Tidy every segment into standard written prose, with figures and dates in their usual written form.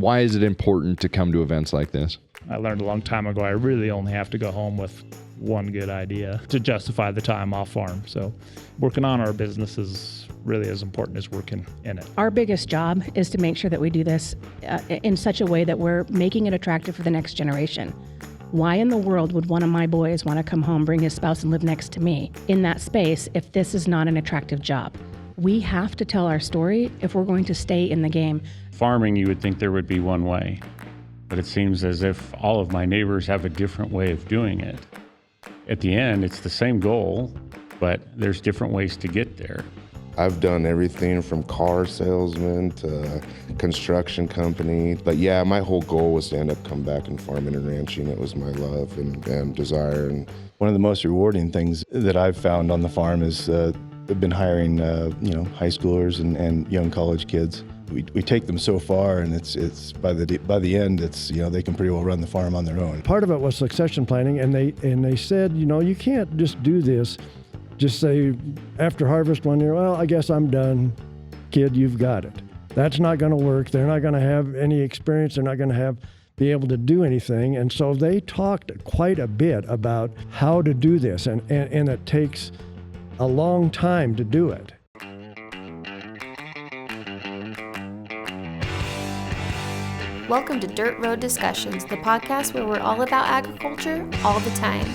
Why is it important to come to events like this? I learned a long time ago I really only have to go home with one good idea to justify the time off farm. So working on our business is really as important as working in it. Our biggest job is to make sure that we do this in such a way that we're making it attractive for the next generation. Why in the world would one of my boys want to come home, bring his spouse, and live next to me in that space if this is not an attractive job? We have to tell our story if we're going to stay in the game. Farming, you would think there would be one way, but it seems as if all of my neighbors have a different way of doing it. At the end, it's the same goal, but there's different ways to get there. I've done everything from car salesman to construction company. But yeah, my whole goal was to end up coming back and farming and ranching. It was my love and desire. And one of the most rewarding things that I've found on the farm is I've been hiring high schoolers and young college kids. We take them so far, and it's by the end, it's they can pretty well run the farm on their own. Part of it was succession planning, and they said, you can't just do this. Just say after harvest 1 year, well, I guess I'm done. Kid, you've got it. That's not going to work. They're not going to have any experience. They're not going to be able to do anything. And so they talked quite a bit about how to do this, and it takes a long time to do it. Welcome to Dirt Road Discussions, the podcast where we're all about agriculture all the time.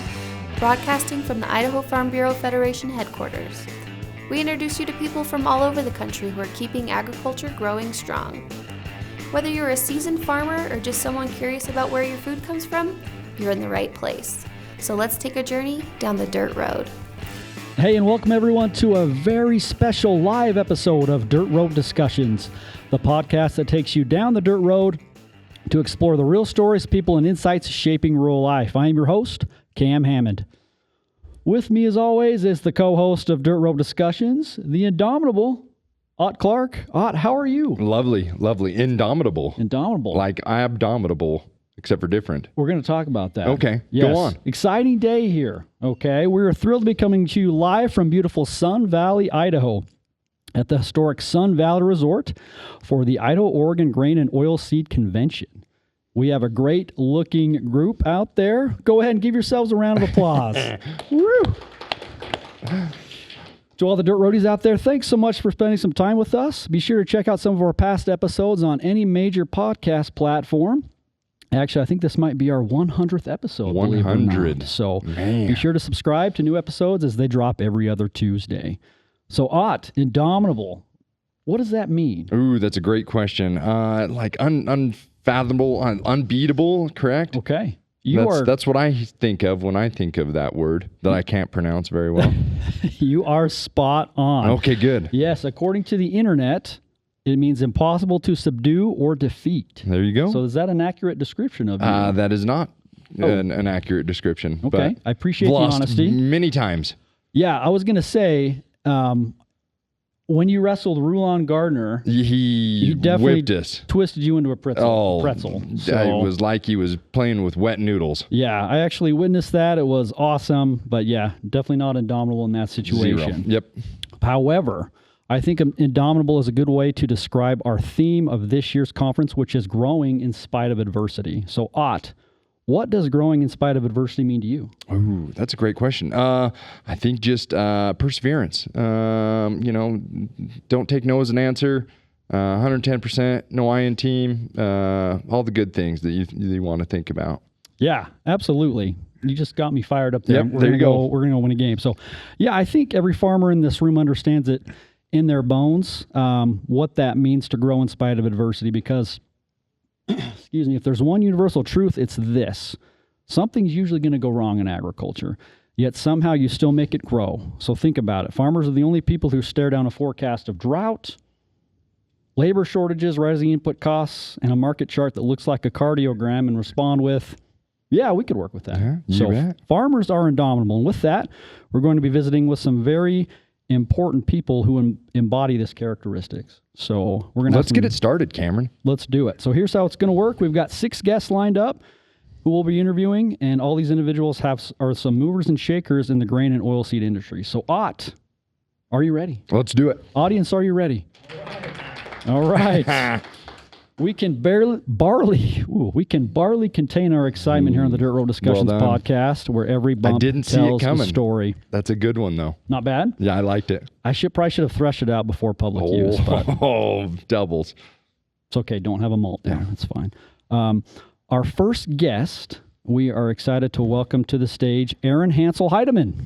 Broadcasting from the Idaho Farm Bureau Federation headquarters. We introduce you to people from all over the country who are keeping agriculture growing strong. Whether you're a seasoned farmer or just someone curious about where your food comes from, you're in the right place. So let's take a journey down the dirt road. Hey, and welcome everyone to a very special live episode of Dirt Road Discussions, the podcast that takes you down the dirt road to explore the real stories, people, and insights shaping rural life. I am your host, Cam Hammond. With me, as always, is the co-host of Dirt Road Discussions, the indomitable Ott Clark. Ott, how are you? Lovely. Indomitable. Like abdominable, except for different. We're going to talk about that. Okay, yes. Go on. Exciting day here, okay? We're thrilled to be coming to you live from beautiful Sun Valley, Idaho, at the historic Sun Valley Resort for the Idaho-Oregon Grain and Oilseed Convention. We have a great-looking group out there. Go ahead and give yourselves a round of applause. Woo! To all the dirt roadies out there, thanks so much for spending some time with us. Be sure to check out some of our past episodes on any major podcast platform. Actually, I think this might be our 100th episode. 100. So Be sure to subscribe to new episodes as they drop every other Tuesday. So, Ott, indomitable, what does that mean? Ooh, that's a great question. Like unfathomable, unbeatable, correct? Okay. That's what I think of when I think of that word that I can't pronounce very well. You are spot on. Okay, good. Yes, according to the internet, it means impossible to subdue or defeat. There you go. So is that an accurate description of you? That is not an accurate description. Okay, but I appreciate the honesty. Many times. Yeah, I was going to say, when you wrestled Rulon Gardner, he definitely whipped us. Twisted you into a pretzel. It was like he was playing with wet noodles. Yeah, I actually witnessed that. It was awesome, but yeah, definitely not indomitable in that situation. 0. Yep. However, I think indomitable is a good way to describe our theme of this year's conference, which is growing in spite of adversity. So, Ott, what does growing in spite of adversity mean to you? Ooh, that's a great question. I think just perseverance. Don't take no as an answer. 110%, no I in team. All the good things that you want to think about. Yeah, absolutely. You just got me fired up there. Yep, there you go. We're going to win a game. So, yeah, I think every farmer in this room understands it in their bones, what that means to grow in spite of adversity, because excuse me, if there's one universal truth, it's this. Something's usually going to go wrong in agriculture, yet somehow you still make it grow. So think about it. Farmers are the only people who stare down a forecast of drought, labor shortages, rising input costs, and a market chart that looks like a cardiogram and respond with, yeah, we could work with that. Yeah, so farmers are indomitable. And with that, we're going to be visiting with some very important people who embody this characteristics. So we're going to let's get it started, Cameron. Let's do it. So here's how it's going to work. We've got 6 guests lined up who we'll be interviewing, and all these individuals are some movers and shakers in the grain and oilseed industry. So, Ott, are you ready? Let's do it. Audience, are you ready? All right. We can barely contain our excitement here on the Dirt Road Discussions Well done. podcast, where every bump didn't see it tells a coming. story. That's a good one, though. Not bad. Yeah, I liked it. I probably should have threshed it out before public use, but Doubles. it's okay. Don't have a malt there. It's fine. Our first guest, we are excited to welcome to the stage Erin Hansell-Heideman.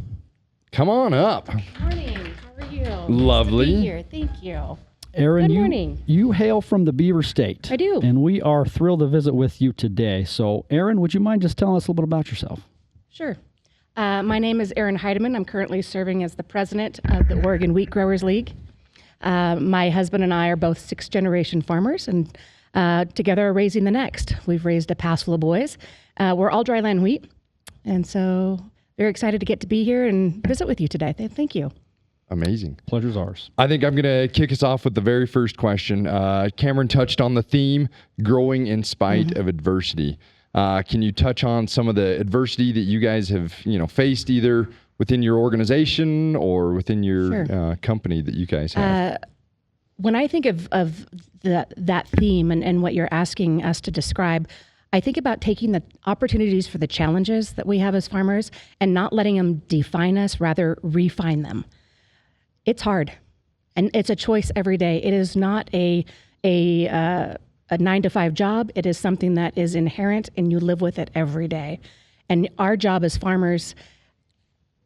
Come on up. Morning. How are you? Lovely. Nice to be here. Thank you. Erin, Good morning. you hail from the Beaver State. I do. And we are thrilled to visit with you today. So, Erin, would you mind just telling us a little bit about yourself? Sure. My name is Erin Hansell-Heideman. I'm currently serving as the president of the Oregon Wheat Growers League. My husband and I are both sixth-generation farmers, and together are raising the next. We've raised a pass full of boys. We're all dryland wheat, and so very excited to get to be here and visit with you today. Thank you. Amazing. Pleasure's ours. I think I'm going to kick us off with the very first question. Cameron touched on the theme, growing in spite of adversity. Can you touch on some of the adversity that you guys have, faced either within your organization or within your company that you guys have? When I think of that theme and what you're asking us to describe, I think about taking the opportunities for the challenges that we have as farmers and not letting them define us, rather refine them. It's hard, and it's a choice every day. It is not a 9-to-5 job. It is something that is inherent, and you live with it every day. And our job as farmers,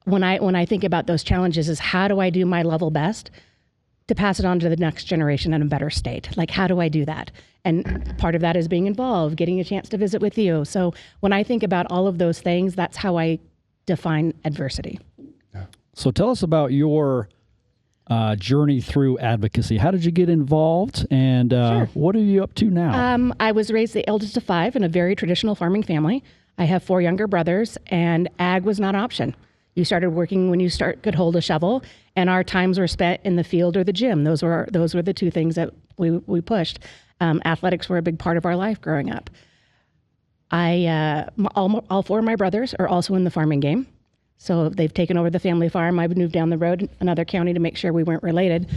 when I think about those challenges, is how do I do my level best to pass it on to the next generation in a better state? Like, how do I do that? And part of that is being involved, getting a chance to visit with you. So when I think about all of those things, that's how I define adversity. So tell us about your journey through advocacy. How did you get involved, and what are you up to now? I was raised the eldest of 5 in a very traditional farming family. I have 4 younger brothers, and ag was not an option. You started working when you could hold a shovel, and our times were spent in the field or the gym. Those were the 2 things that we pushed. Athletics were a big part of our life growing up. All 4 of my brothers are also in the farming game. So they've taken over the family farm. I've moved down the road, another county, to make sure we weren't related,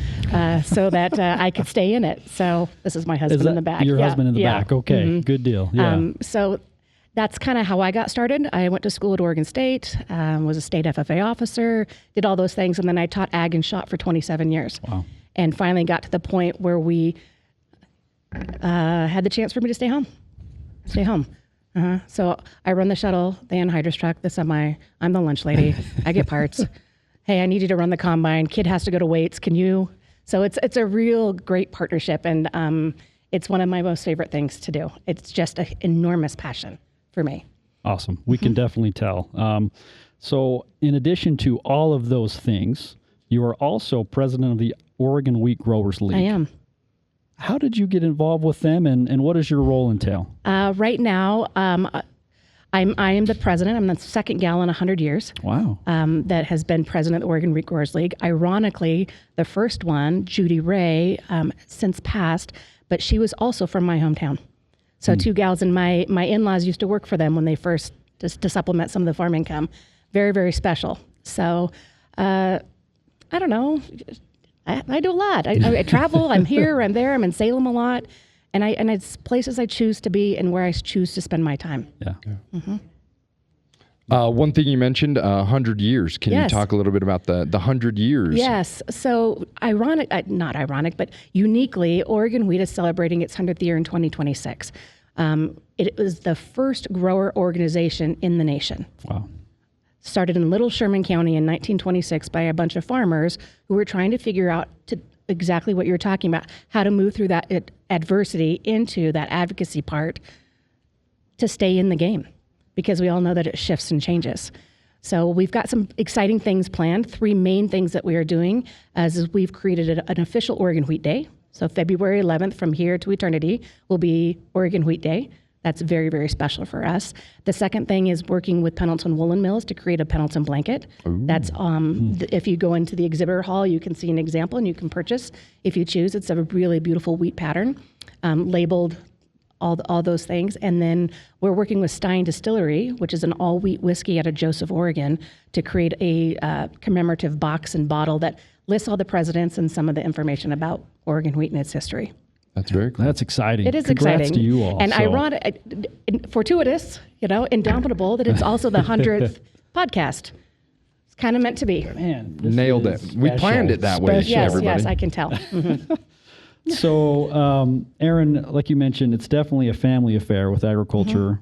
so that I could stay in it. So this is my husband in the back. Your husband in the back. Okay, good deal. Yeah. So that's kind of how I got started. I went to school at Oregon State, was a state FFA officer, did all those things, and then I taught ag and shot for 27 years. Wow. And finally got to the point where we had the chance for me to stay home. So I run the shuttle, the anhydrous truck, the semi. I'm the lunch lady. I get parts. Hey, I need you to run the combine. Kid has to go to weights. Can you? So it's a real great partnership, and it's one of my most favorite things to do. It's just an enormous passion for me. Awesome. We can definitely tell. So in addition to all of those things, you are also president of the Oregon Wheat Growers League. I am. How did you get involved with them, and what does your role entail? Right now, I am the president. I'm the second gal in 100 years. Wow. That has been president of the Oregon Wheat Growers League. Ironically, the first one, Judy Ray, since passed, but she was also from my hometown. So 2 gals, and my in-laws used to work for them when they first, just to supplement some of the farm income. Very, very special. So I don't know. I do a lot. I travel. I'm here. I'm there. I'm in Salem a lot, and it's places I choose to be and where I choose to spend my time. Yeah. One thing you mentioned, 100 years. Can you talk a little bit about the 100 years? Yes. So not ironic, but uniquely, Oregon Wheat is celebrating its 100th year in 2026. It was the first grower organization in the nation. Wow. Started in Little Sherman County in 1926 by a bunch of farmers who were trying to figure out exactly what you're talking about, how to move through that adversity into that advocacy part to stay in the game, because we all know that it shifts and changes. So we've got some exciting things planned. 3 main things that we are doing is we've created an official Oregon Wheat Day. So February 11th from here to eternity will be Oregon Wheat Day. That's very, very special for us. The second thing is working with Pendleton Woolen Mills to create a Pendleton blanket. Ooh. That's if you go into the exhibitor hall, you can see an example and you can purchase if you choose. It's a really beautiful wheat pattern, labeled all those things. And then we're working with Stein Distillery, which is an all-wheat whiskey out of Joseph, Oregon, to create a commemorative box and bottle that lists all the presidents and some of the information about Oregon wheat and its history. That's very cool. That's exciting. It is Congrats exciting. to you all. And So- ironic, fortuitous, indomitable that it's also the 100th podcast. It's kind of meant to be. Man, this Nailed it. is We special. planned it that way, Yes, everybody. yes, I can tell. Mhm. So, Erin, like you mentioned, it's definitely a family affair with agriculture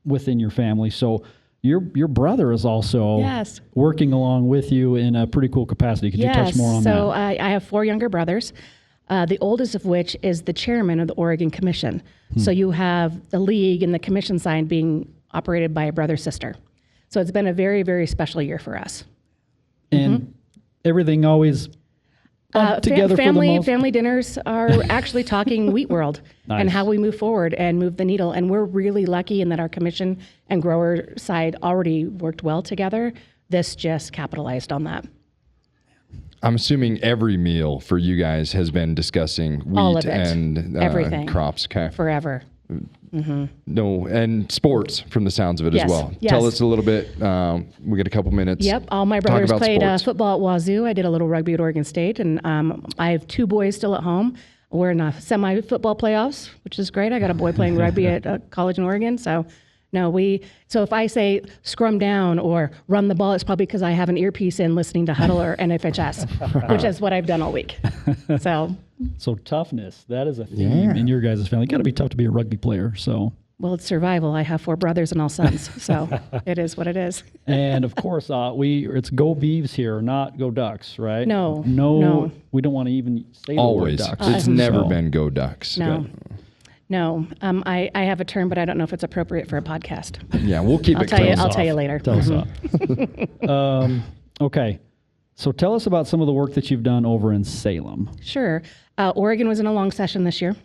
within your family. So, your brother is also Yes. working along with you in a pretty cool capacity. Could you touch more on so that? I have 4 younger brothers, the oldest of which is the chairman of the Oregon Commission. So you have the league and the commission side being operated by a brother-sister. So it's been a very, very special year for us. And everything always together for the most. Family dinners are actually talking wheat world and Nice. how we move forward and move the needle. And we're really lucky in that our commission and grower side already worked well together. This just capitalized on that. I'm assuming every meal for you guys has been discussing All wheat of it. and Everything. crops. Okay. Forever. No, and sports from the sounds of it Yes, as well. yes. Tell us a little bit. We got a couple minutes. Yep, all my Talk brothers about played sports. football at Wazoo. I did a little rugby at Oregon State, and I have 2 boys still at home. We're in the semi-football playoffs, which is great. I got a boy playing rugby at college in Oregon, so so if I say scrum down or run the ball, it's probably because I have an earpiece in listening to Huddle or NFHS, which is what I've done all week. So, So toughness, that is a theme in your guys' family. Got to be tough to be a rugby player. So, well, it's survival. I have 4 brothers and all sons, so it is what it is. and of course, it's go Beavs here, not go Ducks, right? No. We don't want to even say Always. the word Ducks. It's never So- been go Ducks. No. No, I have a term, but I don't know if it's appropriate for a podcast. Yeah, we'll keep I'll it tell you. close. I'll tell you later. Tell us off. Okay. So tell us about some of the work that you've done over in Salem. Sure. Oregon was in a long session this year.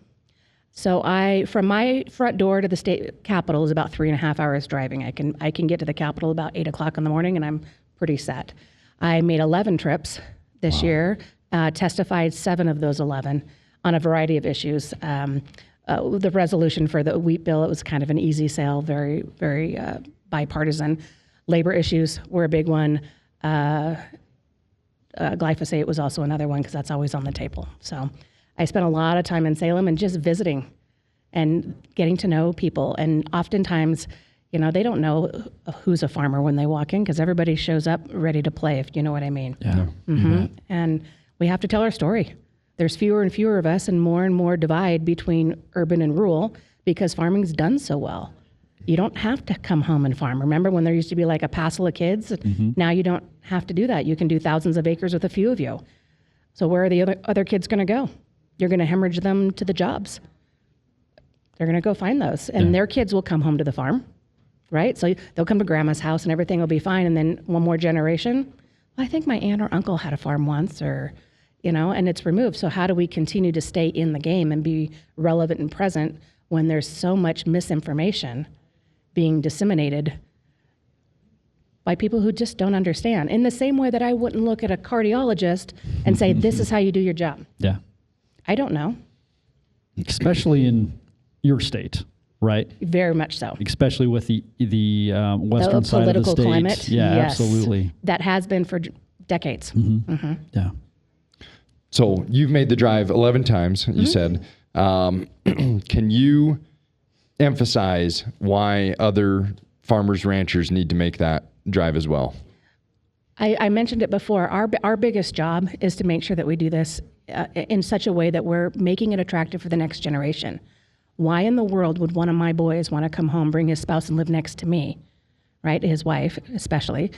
So from my front door to the state capitol is about 3.5 hours driving. I can get to the capitol about 8 o'clock in the morning, and I'm pretty set. I made 11 trips this year, testified 7 of those 11 on a variety of issues. The resolution for the wheat bill, it was kind of an easy sale, very, very bipartisan. Labor issues were a big one. Glyphosate was also another one because that's always on the table. So I spent a lot of time in Salem and just visiting and getting to know people. And oftentimes, they don't know who's a farmer when they walk in because everybody shows up ready to play, if you know what I mean. Yeah. And we have to tell our story. There's fewer and fewer of us and more divide between urban and rural because farming's done so well. You don't have to come home and farm. Remember when there used to be like a passel of kids? Now you don't have to do that. You can do thousands of acres with a few of you. So where are the other kids going to go? You're going to hemorrhage them to the jobs. They're going to go find those. And their kids will come home to the farm, right? So they'll come to grandma's house and everything will be fine. And then one more generation, I think my aunt or uncle had a farm once and it's removed. So how do we continue to stay in the game and be relevant and present when there's so much misinformation being disseminated by people who just don't understand? In the same way that I wouldn't look at a cardiologist and say, this is how you do your job. Yeah. I don't know. Especially in your state, right? Very much so. Especially with the western The side of the political state. climate. Yeah, yes. absolutely. That has been for decades. Yeah. So you've made the drive 11 times, you said. Can you emphasize why other farmers, ranchers need to make that drive as well? I mentioned it before. Our biggest job is to make sure that we do this in such a way that we're making it attractive for the next generation. Why in the world would one of my boys want to come home, bring his spouse, and live next to me, right? His wife, especially,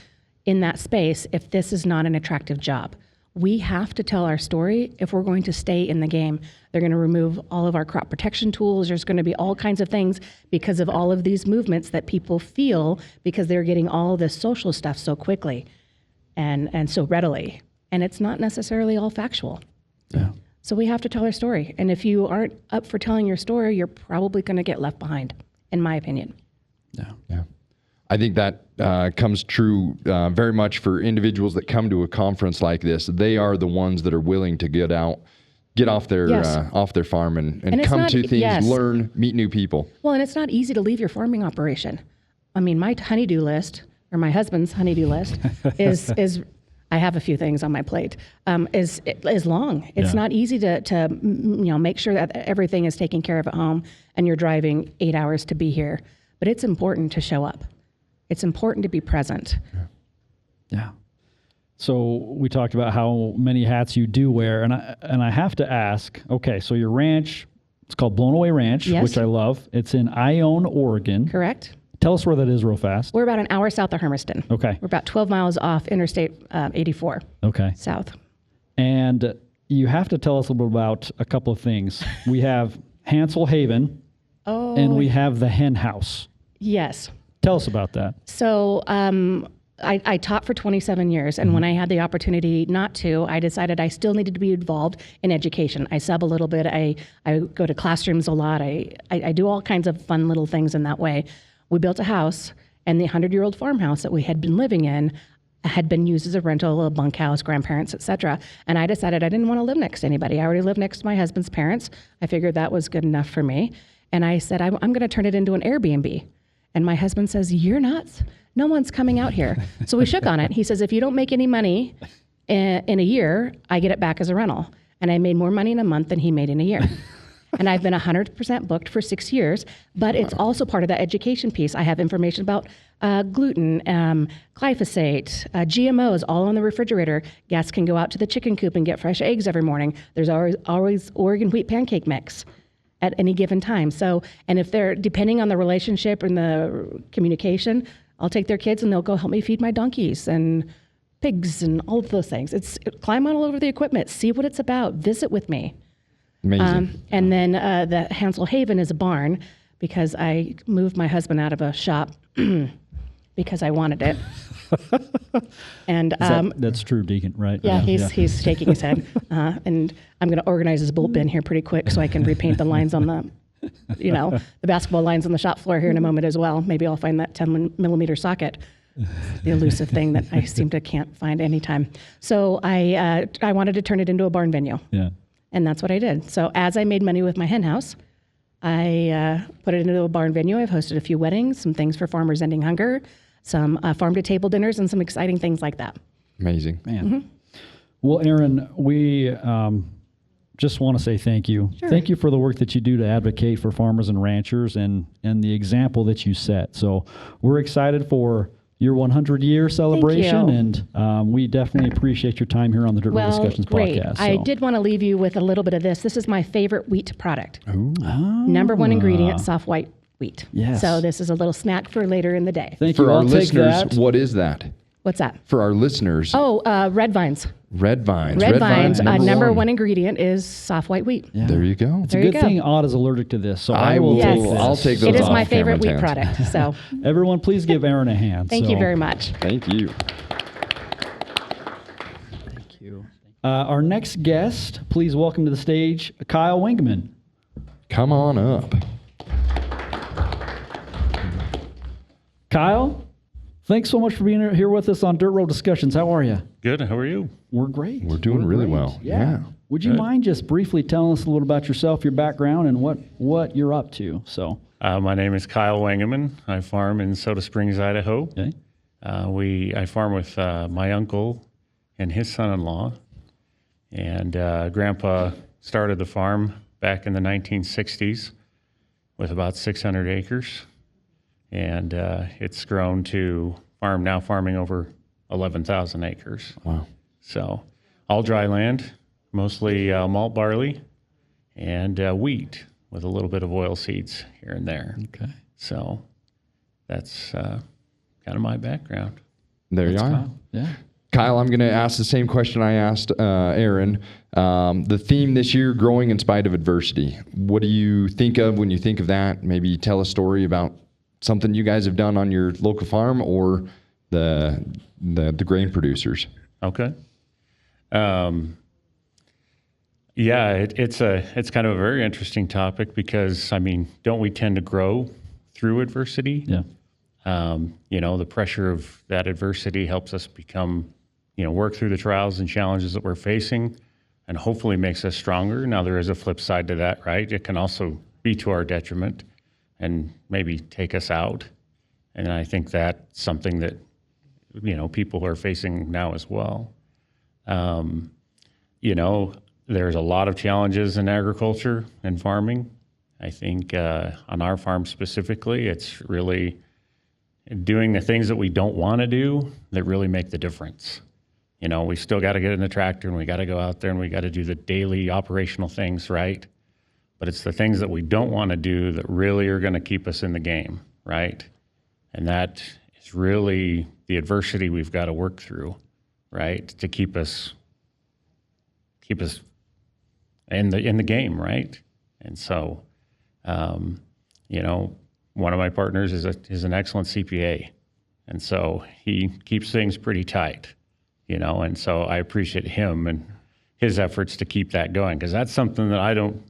in that space, if this is not an attractive job? We have to tell our story if we're going to stay in the game. They're going to remove all of our crop protection tools. There's going to be all kinds of things because of all of these movements that people feel because they're getting all of this social stuff so quickly and so readily. And it's not necessarily all factual. Yeah. So we have to tell our story. And if you aren't up for telling your story, you're probably going to get left behind, in my opinion. Yeah. I think that comes true very much for individuals that come to a conference like this. They are the ones that are willing to get off their farm and it's come not- to things, yes. learn, meet new people. Well, and it's not easy to leave your farming operation. I mean, my honeydew list, or my husband's honeydew list, is I have a few things on my plate, is long. It's Yeah. not easy to make sure that everything is taken care of at home and you're driving 8 hours to be here. But it's important to show up. It's important to be present. Yeah. So we talked about how many hats you do wear, and I have to ask. Okay, so your ranch, it's called Blown Away Ranch, Yes. which I love. It's in Ione, Oregon. Correct? Tell us where that is real fast. We're about an hour south of Hermiston. Okay. We're about 12 miles off Interstate 84 Okay. south. And you have to tell us a little bit about a couple of things. We have Hansell-Heideman, Oh, and we have the hen house. yes. Tell us about that. So I taught for 27 years, and when I had the opportunity not to, I decided I still needed to be involved in education. I sub a little bit. I go to classrooms a lot. I do all kinds of fun little things in that way. We built a house, and the 100-year-old farmhouse that we had been living in had been used as a rental, a bunkhouse, grandparents, etc. And I decided I didn't want to live next to anybody. I already lived next to my husband's parents. I figured that was good enough for me. And I said, I'm going to turn it into an Airbnb. And my husband says, you're nuts. No one's coming out here. So we shook on it. He says, if you don't make any money in a year, I get it back as a rental. And I made more money in a month than he made in a year. And I've been 100% booked for 6 years, but it's also part of that education piece. I have information about gluten, glyphosate, GMOs, all on the refrigerator. Guests can go out to the chicken coop and get fresh eggs every morning. There's always Oregon wheat pancake mix at any given time. So, and if they're, depending on the relationship and the communication, I'll take their kids and they'll go help me feed my donkeys and pigs and all of those things. It's climb on all over the equipment, see what it's about, visit with me. Amazing. And then the Hansell-Heideman is a barn because I moved my husband out of a shop because I wanted it. And That's true, Deacon, right? yeah, he's shaking his head. And I'm going to organize his bull bin here pretty quick so I can repaint the lines on the, the basketball lines on the shop floor here in a moment as well. Maybe I'll find that 10 millimeter socket. The elusive thing that I seem to can't find anytime. So I wanted to turn it into a barn venue. Yeah. And that's what I did. So as I made money with my hen house, I put it into a barn venue. I've hosted a few weddings, some things for Farmers Ending Hunger, some farm-to-table dinners, and some exciting things like that. Amazing. Man. Well, Erin, we just want to say thank you. Sure. Thank you for the work that you do to advocate for farmers and ranchers and the example that you set. So we're excited for your 100-year celebration, and we definitely appreciate your time here on the Dirt Road Discussions great. podcast. I So- did want to leave you with a little bit of this. This is my favorite wheat product. Ooh. Number one ingredient, soft white wheat. Yes. So this is a little snack for later in the day. Thank For you. our I'll take listeners, that. what is that? What's that? For our listeners, Oh, red vines. red vines. Red vines. Number one. one ingredient is soft white wheat. Yeah. There you go. It's a There you good go. thing Odd is allergic to this, so I I will will- take Yes. this. I'll take those It is off my favorite wheat Cameron's hands. product. So Everyone, please give Erin a hand. thank you So, very much. Thank you. Our next guest, please welcome to the stage Kyle Wangemann. Come on up. Kyle, thanks so much for being here with us on Dirt Road Discussions. How are you? Good. How are you? We're great. We're doing really great. well. Yeah. Yeah. Would you Good. mind just briefly telling us a little about yourself, your background, and what you're up to? So, My name is Kyle Wangemann. I farm in Soda Springs, Idaho. okay. I farm with my uncle and his son-in-law. And Grandpa started the farm back in the 1960s with about 600 acres. And it's grown to farming over 11,000 acres. Wow. So all dry land, mostly malt barley and wheat with a little bit of oil seeds here and there. Okay. So that's kind of my background. There you are. Kyle. Yeah. Kyle, I'm going to ask the same question I asked Erin. The theme this year, growing in spite of adversity. What do you think of when you think of that? Maybe tell a story about something you guys have done on your local farm or the grain producers. Okay. Yeah, it's kind of a very interesting topic because, I mean, don't we tend to grow through adversity? Yeah. The pressure of that adversity helps us become, work through the trials and challenges that we're facing and hopefully makes us stronger. Now, there is a flip side to that, right? It can also be to our detriment and maybe take us out. And I think that's something that, people are facing now as well. You know, there's a lot of challenges in agriculture and farming. I think on our farm specifically, it's really doing the things that we don't want to do that really make the difference. You know, we still got to get in the tractor and we got to go out there and we got to do the daily operational things, right? But it's the things that we don't want to do that really are going to keep us in the game, right? And that is really the adversity we've got to work through, right? To keep us in the game, right? And so, you know, one of my partners is an excellent CPA, and so he keeps things pretty tight, you know. And so I appreciate him and his efforts to keep that going, because that's something that I don't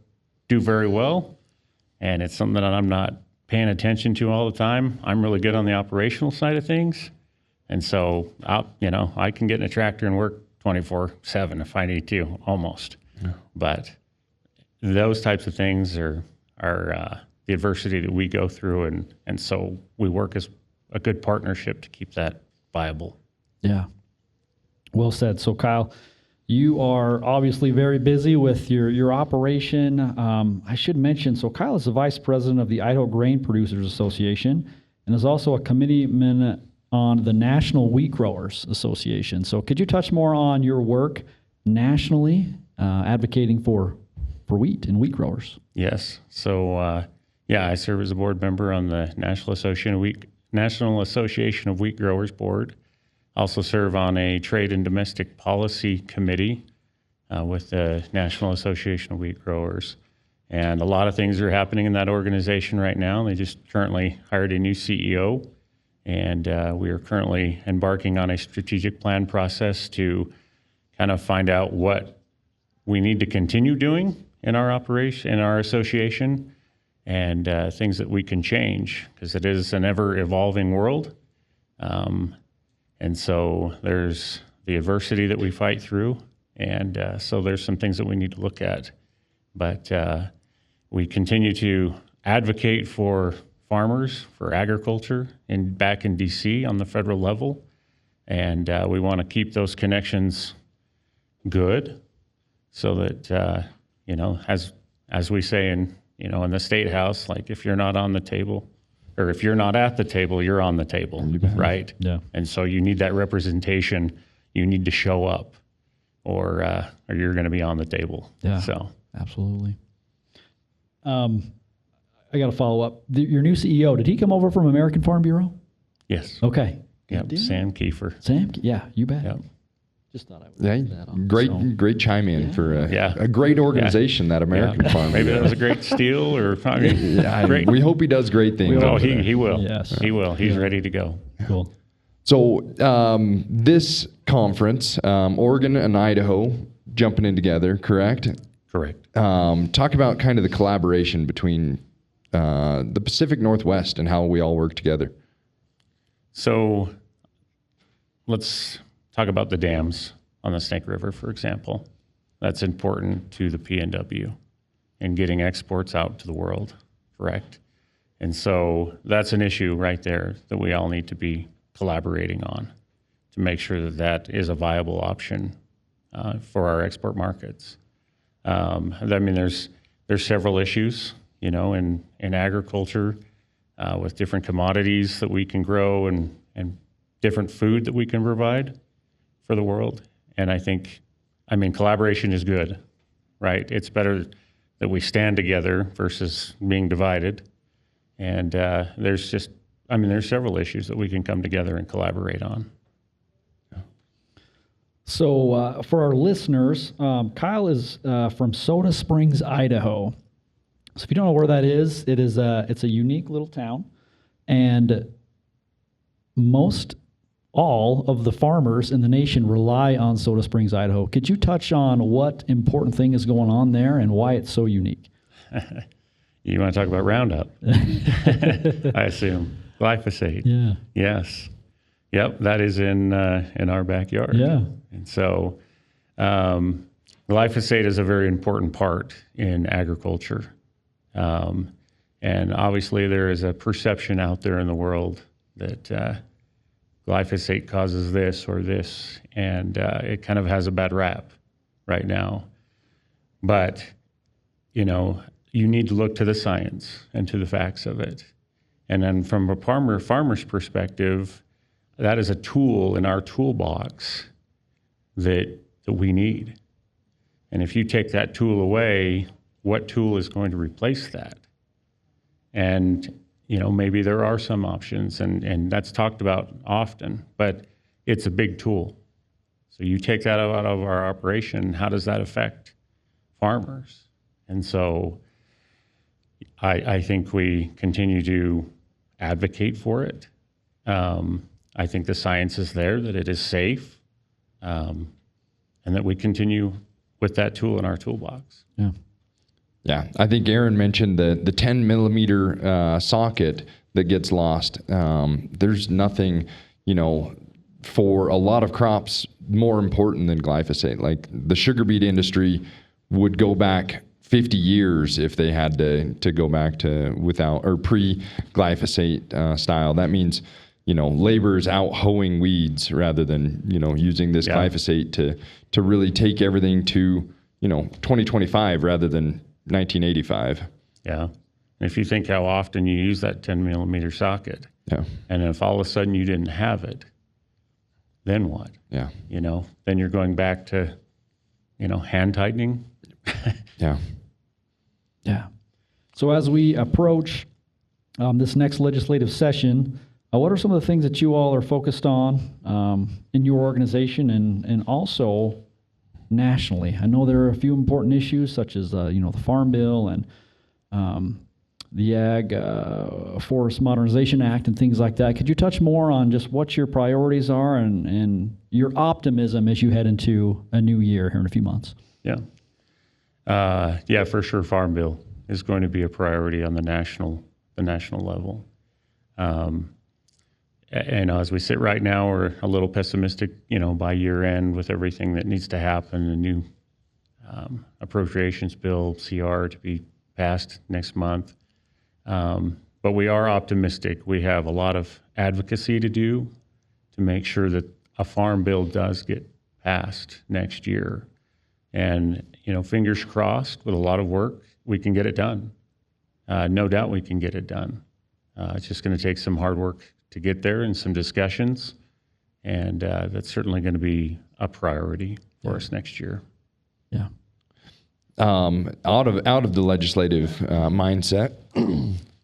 do very well, and it's something that I'm not paying attention to all the time. I'm really good on the operational side of things, and so I can get in a tractor and work 24/7 if I need to, almost. Yeah. But those types of things are the adversity that we go through, and so we work as a good partnership to keep that viable. Yeah. Well said. So Kyle, you are obviously very busy with your operation. I should mention, so Kyle is the vice president of the Idaho Grain Producers Association and is also a committeeman on the National Wheat Growers Association. So could you touch more on your work nationally advocating for wheat and wheat growers? Yes. So, I serve as a board member on the National Association of Wheat Growers Board. Also serve on a Trade and Domestic Policy Committee with the National Association of Wheat Growers. And a lot of things are happening in that organization right now. They just currently hired a new CEO, and we are currently embarking on a strategic plan process to kind of find out what we need to continue doing in our operation, in our association, and things that we can change, because it is an ever-evolving world. And so there's the adversity that we fight through, and so there's some things that we need to look at. But we continue to advocate for farmers, for agriculture, back in D.C. on the federal level, and we want to keep those connections good, so that as we say in the State House, like, if you're not on the table, or if you're not at the table, you're on the table, right? Yeah. And so you need that representation. You need to show up, or you're going to be on the table. Yeah. So absolutely. I got to follow up. Your new CEO, did he come over from American Farm Bureau? yes. Okay. Yep. Sam Kiefer. Sam? Yeah, you bet. Yep. Just thought I would Yeah, put that on. great chime in for a great organization, that American Farm. Maybe that was a great steal, or great. We hope he does great things. No, over there. he will. Yes. He will. He's ready to go. Cool. So this conference, Oregon and Idaho jumping in together, correct? Correct. Talk about kind of the collaboration between the Pacific Northwest and how we all work together. So let's talk about the dams on the Snake River, for example. That's important to the PNW and getting exports out to the world, correct? And so that's an issue right there that we all need to be collaborating on to make sure that that is a viable option for our export markets. I mean, there's several issues, in agriculture with different commodities that we can grow and different food that we can provide for the world. And collaboration is good, right? It's better that we stand together versus being divided. And there's several issues that we can come together and collaborate on. So for our listeners, Kyle is from Soda Springs, Idaho. So if you don't know where that is, it's a unique little town, and all of the farmers in the nation rely on Soda Springs, Idaho. Could you touch on what important thing is going on there and why it's so unique? You want to talk about Roundup? I assume glyphosate. Yeah. Yes. Yep. That is in our backyard. Yeah. And so, glyphosate is a very important part in agriculture, and obviously there is a perception out there in the world that glyphosate causes this or this, and it kind of has a bad rap right now. But, you know, you need to look to the science and to the facts of it. And then from a farmer's perspective, that is a tool in our toolbox that we need. And if you take that tool away, what tool is going to replace that? And, you know, maybe there are some options, and that's talked about often, but it's a big tool. So you take that out of our operation, how does that affect farmers? And so I think we continue to advocate for it. I think the science is there, that it is safe, and that we continue with that tool in our toolbox. Yeah. Yeah, I think Erin mentioned the 10 millimeter socket that gets lost. There's nothing, you know, for a lot of crops more important than glyphosate. Like the sugar beet industry would go back 50 years if they had to go back to without or pre-glyphosate style. That means, you know, labor is out hoeing weeds rather than, you know, using this glyphosate to really take everything to, you know, 2025 rather than 1985. Yeah. And if you think how often you use that 10 millimeter socket, Yeah. and if all of a sudden you didn't have it, then what? Yeah. You know, then you're going back to, you know, hand tightening. Yeah. Yeah. So as we approach this next legislative session, what are some of the things that you all are focused on in your organization and also nationally? I know there are a few important issues such as, you know, the Farm Bill and the Ag Forest Modernization Act and things like that. Could you touch more on just what your priorities are and your optimism as you head into a new year here in a few months? Yeah. Yeah, for sure. Farm Bill is going to be a priority on the national level. And as we sit right now, we're a little pessimistic, you know, by year end with everything that needs to happen, a new appropriations bill, CR, to be passed next month. But we are optimistic. We have a lot of advocacy to do to make sure that a farm bill does get passed next year. And, you know, fingers crossed, with a lot of work, we can get it done. No doubt we can get it done. It's just going to take some hard work to get there and some discussions. And that's certainly going to be a priority for us next year. Yeah. Out of the legislative mindset,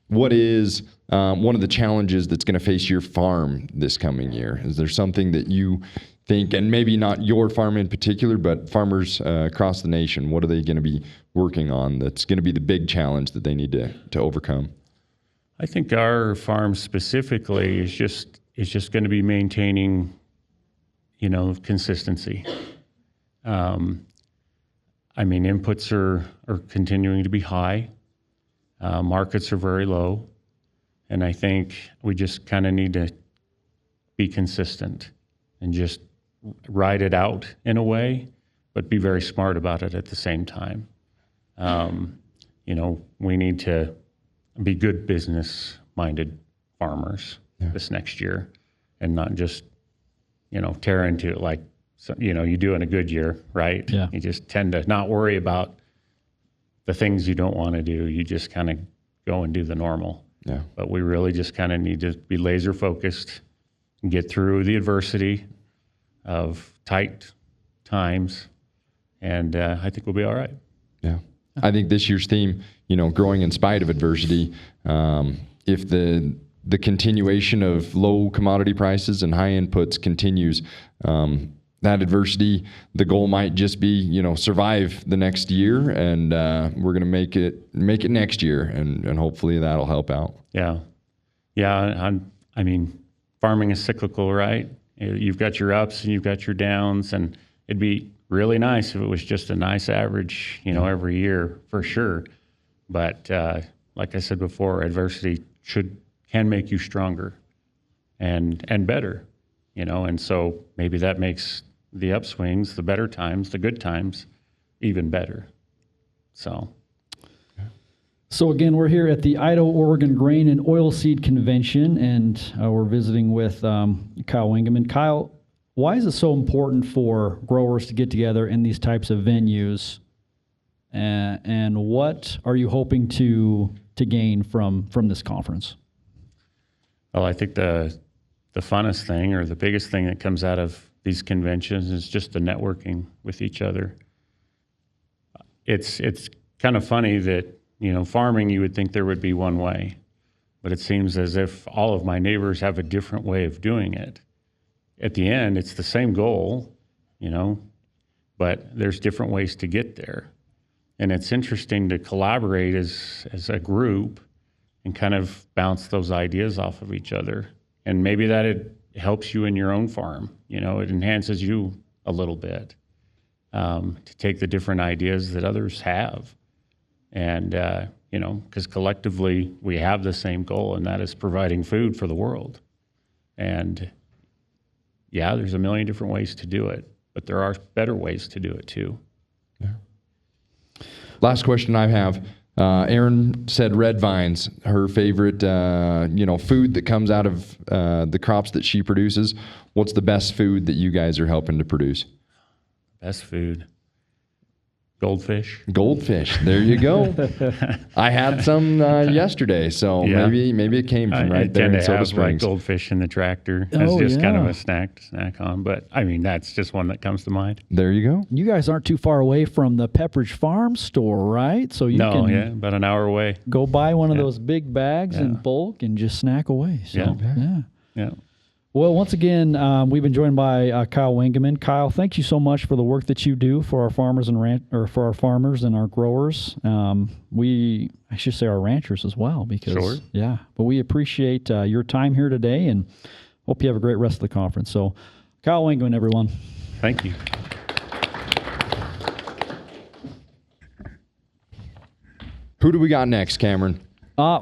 what is one of the challenges that's going to face your farm this coming year? Is there something that you think, and maybe not your farm in particular, but farmers across the nation, what are they going to be working on that's going to be the big challenge that they need to overcome? I think our farm specifically is just going to be maintaining, you know, consistency. I mean, inputs are continuing to be high. Markets are very low. And I think we just kind of need to be consistent and just ride it out in a way, but be very smart about it at the same time. You know, we need to be good business-minded farmers this next year and not just, you know, tear into it like, you know, you do in a good year, right? Yeah. You just tend to not worry about the things you don't want to do. You just kind of go and do the normal. Yeah. But we really just kind of need to be laser focused and get through the adversity of tight times. And I think we'll be all right. Yeah. I think this year's theme, you know, growing in spite of adversity, if the continuation of low commodity prices and high inputs continues, that adversity, the goal might just be, you know, survive the next year, and we're going to make it next year, and hopefully that'll help out. Yeah. Yeah. I mean, farming is cyclical, right? You've got your ups and you've got your downs, and it'd be really nice if it was just a nice average, you know, every year for sure. But like I said before, adversity can make you stronger and better, you know, and so maybe that makes the upswings, the better times, the good times, even better. So So again, we're here at the Idaho-Oregon Grain and Oilseed Convention, and we're visiting with Kyle Wangemann. Kyle, why is it so important for growers to get together in these types of venues, and what are you hoping to gain from this conference? Well, I think the funnest thing or the biggest thing that comes out of these conventions is just the networking with each other. It's kind of funny that, farming, you would think there would be one way, but it seems as if all of my neighbors have a different way of doing it. At the end, it's the same goal, but there's different ways to get there. And it's interesting to collaborate as a group and kind of bounce those ideas off of each other. And maybe that it helps you in your own farm. It enhances you a little bit to take the different ideas that others have. And, because collectively we have the same goal, and that is providing food for the world. And yeah, there's a million different ways to do it, but there are better ways to do it too. Yeah. Last question I have. Erin said red vines, her favorite, food that comes out of the crops that she produces. What's the best food that you guys are helping to produce? Best food. Goldfish. Goldfish. There you go. I had some yesterday, so Yeah. maybe it came from right there in Soda Springs. Goldfish in the tractor. That's just kind of a snack to snack on. But that's just one that comes to mind. There you go. You guys aren't too far away from the Pepperidge Farm store, right? So you can about an hour away. go buy one of those big bags in bulk and just snack away. So, Yeah. Well, once again, we've been joined by Kyle Wangemann. Kyle, thank you so much for the work that you do for our farmers for our farmers and our growers. I should say our ranchers as well, because but we appreciate your time here today, and hope you have a great rest of the conference. So, Kyle Wangemann, everyone. Thank you. Who do we got next, Cameron?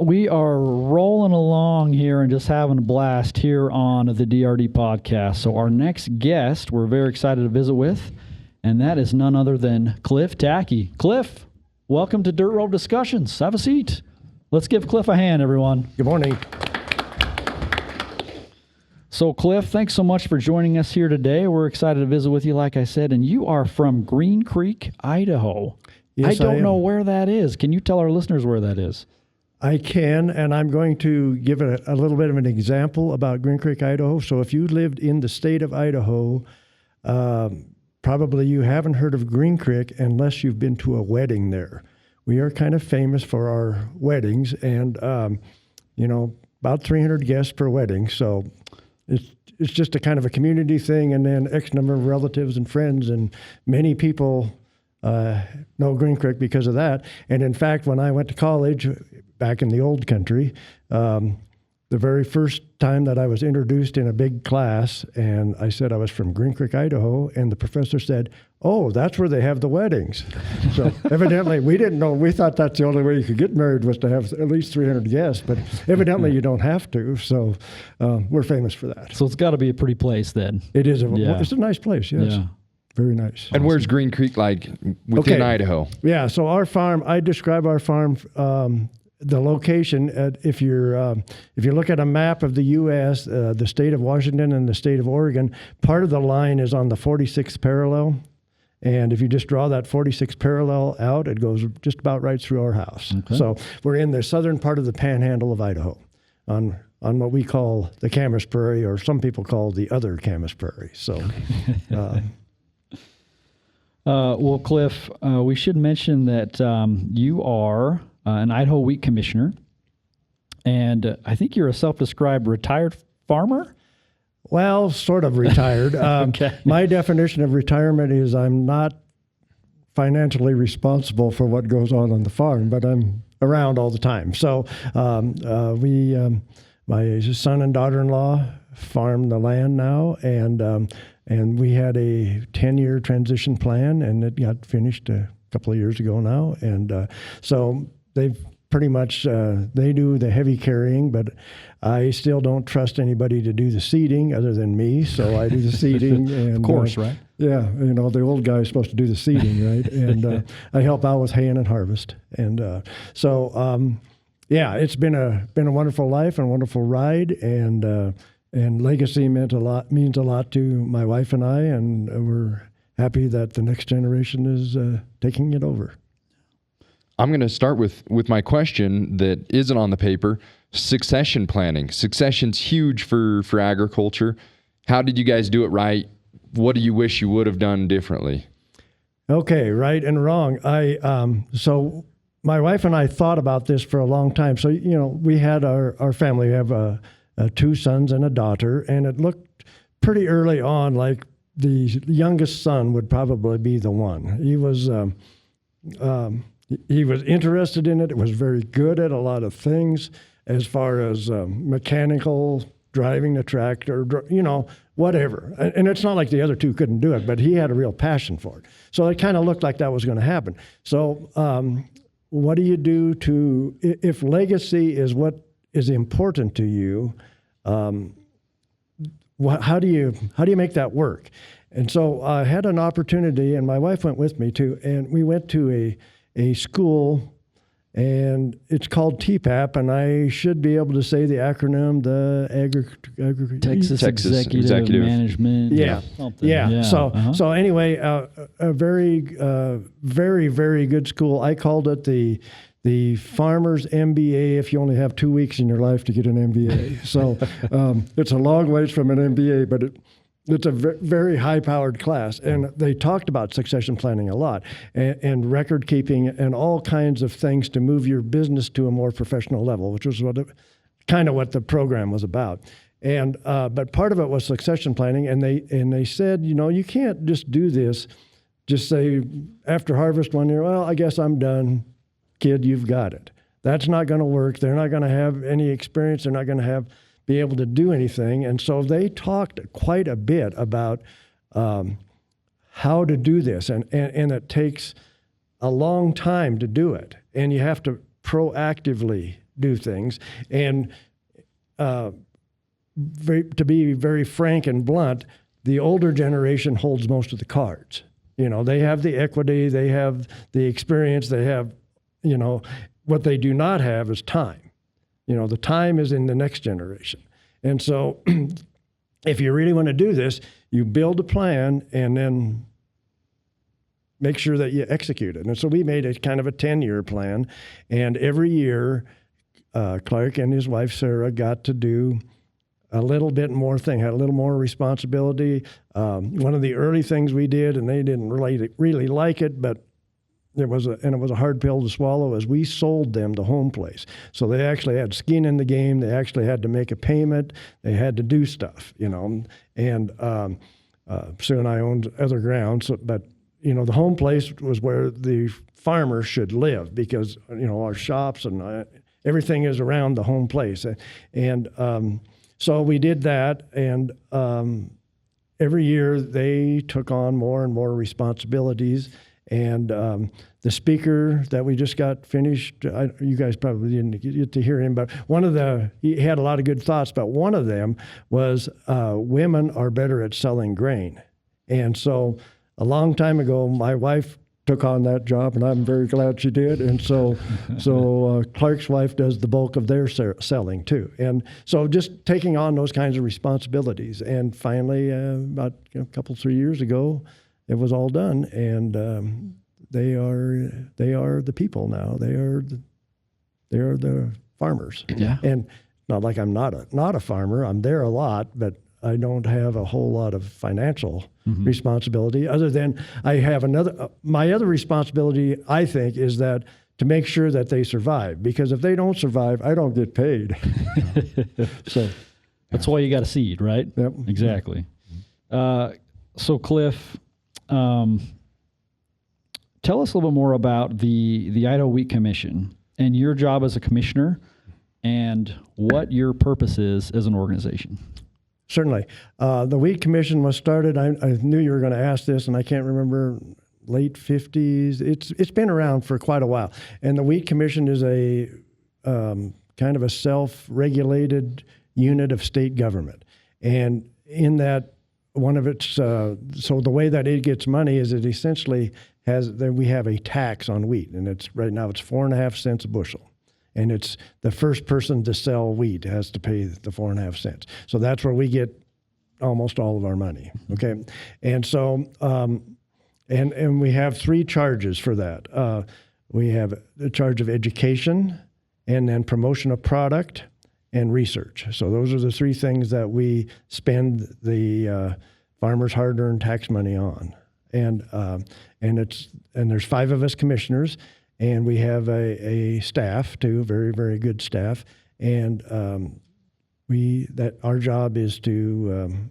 We are rolling along here and just having a blast here on the DRD podcast. So our next guest we're very excited to visit with, and that is none other than Cliff Tacke. Cliff, welcome to Dirt Road Discussions. Have a seat. Let's give Cliff a hand, everyone. Good morning. So Cliff, thanks so much for joining us here today. We're excited to visit with you, like I said, and you are from Green Creek, Idaho. Yes, I don't am. know where that is. Can you tell our listeners where that is? I can, and I'm going to give a little bit of an example about Green Creek, Idaho. So if you lived in the state of Idaho, probably you haven't heard of Green Creek unless you've been to a wedding there. We are kind of famous for our weddings, and, about 300 guests per wedding. So it's just a kind of a community thing, and then X number of relatives and friends, and many people know Green Creek because of that. And in fact, when I went to college back in the old country, the very first time that I was introduced in a big class, and I said I was from Green Creek, Idaho, and the professor said, "Oh, that's where they have the weddings." So evidently, we didn't know. We thought that's the only way you could get married was to have at least 300 guests, but evidently you don't have to. So we're famous for that. So it's got to be a pretty place then. It is. It's a nice place, yes. Yeah. Very nice. And where's Green Creek within Idaho? Yeah, so our farm, I describe our farm, the location, if you look at a map of the U.S., the state of Washington and the state of Oregon, part of the line is on the 46th parallel. And if you just draw that 46th parallel out, it goes just about right through our house. Okay. So we're in the southern part of the panhandle of Idaho on what we call the Camas Prairie, or some people call the other Camas Prairie. So... well, Cliff, we should mention that you are an Idaho wheat commissioner, and I think you're a self-described retired farmer? Well, sort of retired. Okay. My definition of retirement is I'm not financially responsible for what goes on the farm, but I'm around all the time. So my son and daughter-in-law farm the land now, and we had a 10-year transition plan, and it got finished a couple of years ago now. And so they've pretty much they do the heavy carrying, but I still don't trust anybody to do the seeding other than me, so I do the seeding. And, Of course, right? Yeah, the old guy's supposed to do the seeding, right? And I help out with haying and harvest. And yeah, it's been a wonderful life and a wonderful ride, and legacy means a lot to my wife and I, and we're happy that the next generation is taking it over. I'm going to start with my question that isn't on the paper: succession planning. Succession's huge for agriculture. How did you guys do it right? What do you wish you would have done differently? Okay, right and wrong. So my wife and I thought about this for a long time. So, we had our family. We have 2 sons and a daughter, and it looked pretty early on like the youngest son would probably be the one. He was interested in it. It was very good at a lot of things as far as mechanical, driving the tractor, whatever. And it's not like the other 2 couldn't do it, but he had a real passion for it. So it kind of looked like that was going to happen. So what do you do if legacy is what is important to you? How do you make that work? And so I had an opportunity, and my wife went with me too, and we went to a school, and it's called TPAP, and I should be able to say the acronym, the Texas Executive Management. Yeah. Something. Yeah. So anyway, a very, very, very good school. I called it the Farmer's MBA if you only have 2 weeks in your life to get an MBA. So it's a long ways from an MBA, but it's a very high-powered class. And they talked about succession planning a lot, and record keeping and all kinds of things to move your business to a more professional level, which was what the program was about. And but part of it was succession planning, and they said, you can't just do this, just say after harvest one year, well, I guess I'm done. Kid, you've got it. That's not going to work. They're not going to have any experience. They're not going to be able to do anything. And so they talked quite a bit about how to do this. And it takes a long time to do it. And you have to proactively do things. And to be very frank and blunt, the older generation holds most of the cards. They have the equity, they have the experience, they have, what they do not have is time. The time is in the next generation. And so if you really want to do this, you build a plan and then make sure that you execute it. And so we made a kind of a 10-year plan. And every year, Clark and his wife, Sarah, got to do a little bit more thing, had a little more responsibility. One of the early things we did, and they didn't really like it, but it was a hard pill to swallow, as we sold them the home place. So they actually had skin in the game. They actually had to make a payment. They had to do stuff, And Sue and I owned other grounds, but the home place was where the farmer should live, because our shops and everything is around the home place. And so we did that, and every year they took on more and more responsibilities. And the speaker that we just got finished, you guys probably didn't get to hear him, but he had a lot of good thoughts, but one of them was women are better at selling grain. And so a long time ago, my wife took on that job, and I'm very glad she did. And so Clark's wife does the bulk of their selling too. And so just taking on those kinds of responsibilities. And finally, about a couple, 3 years ago, it was all done, and they are the people now. They are the farmers. Yeah. And not like I'm not a farmer. I'm there a lot, but I don't have a whole lot of financial responsibility, other than I have my other responsibility, I think, is that to make sure that they survive, because if they don't survive, I don't get paid. So that's why you got a seed, right? Yep. Exactly. So Cliff, tell us a little bit more about the Idaho Wheat Commission and your job as a commissioner, and what your purpose is as an organization. Certainly. The Wheat Commission was started, I knew you were going to ask this, and I can't remember late 50s. It's been around for quite a while. And the Wheat Commission is a kind of a self-regulated unit of state government. And in that, one of its, so the way that it gets money is it essentially we have a tax on wheat, and right now it's 4.5 cents a bushel. And it's the first person to sell wheat has to pay the 4.5 cents. So that's where we get almost all of our money. Okay. And so, and we have 3 charges for that. We have the charge of education, and then promotion of product, and research. So those are the 3 things that we spend the farmers' hard-earned tax money on. And there's 5 of us commissioners, and we have a staff too, very, very good staff. And our job is to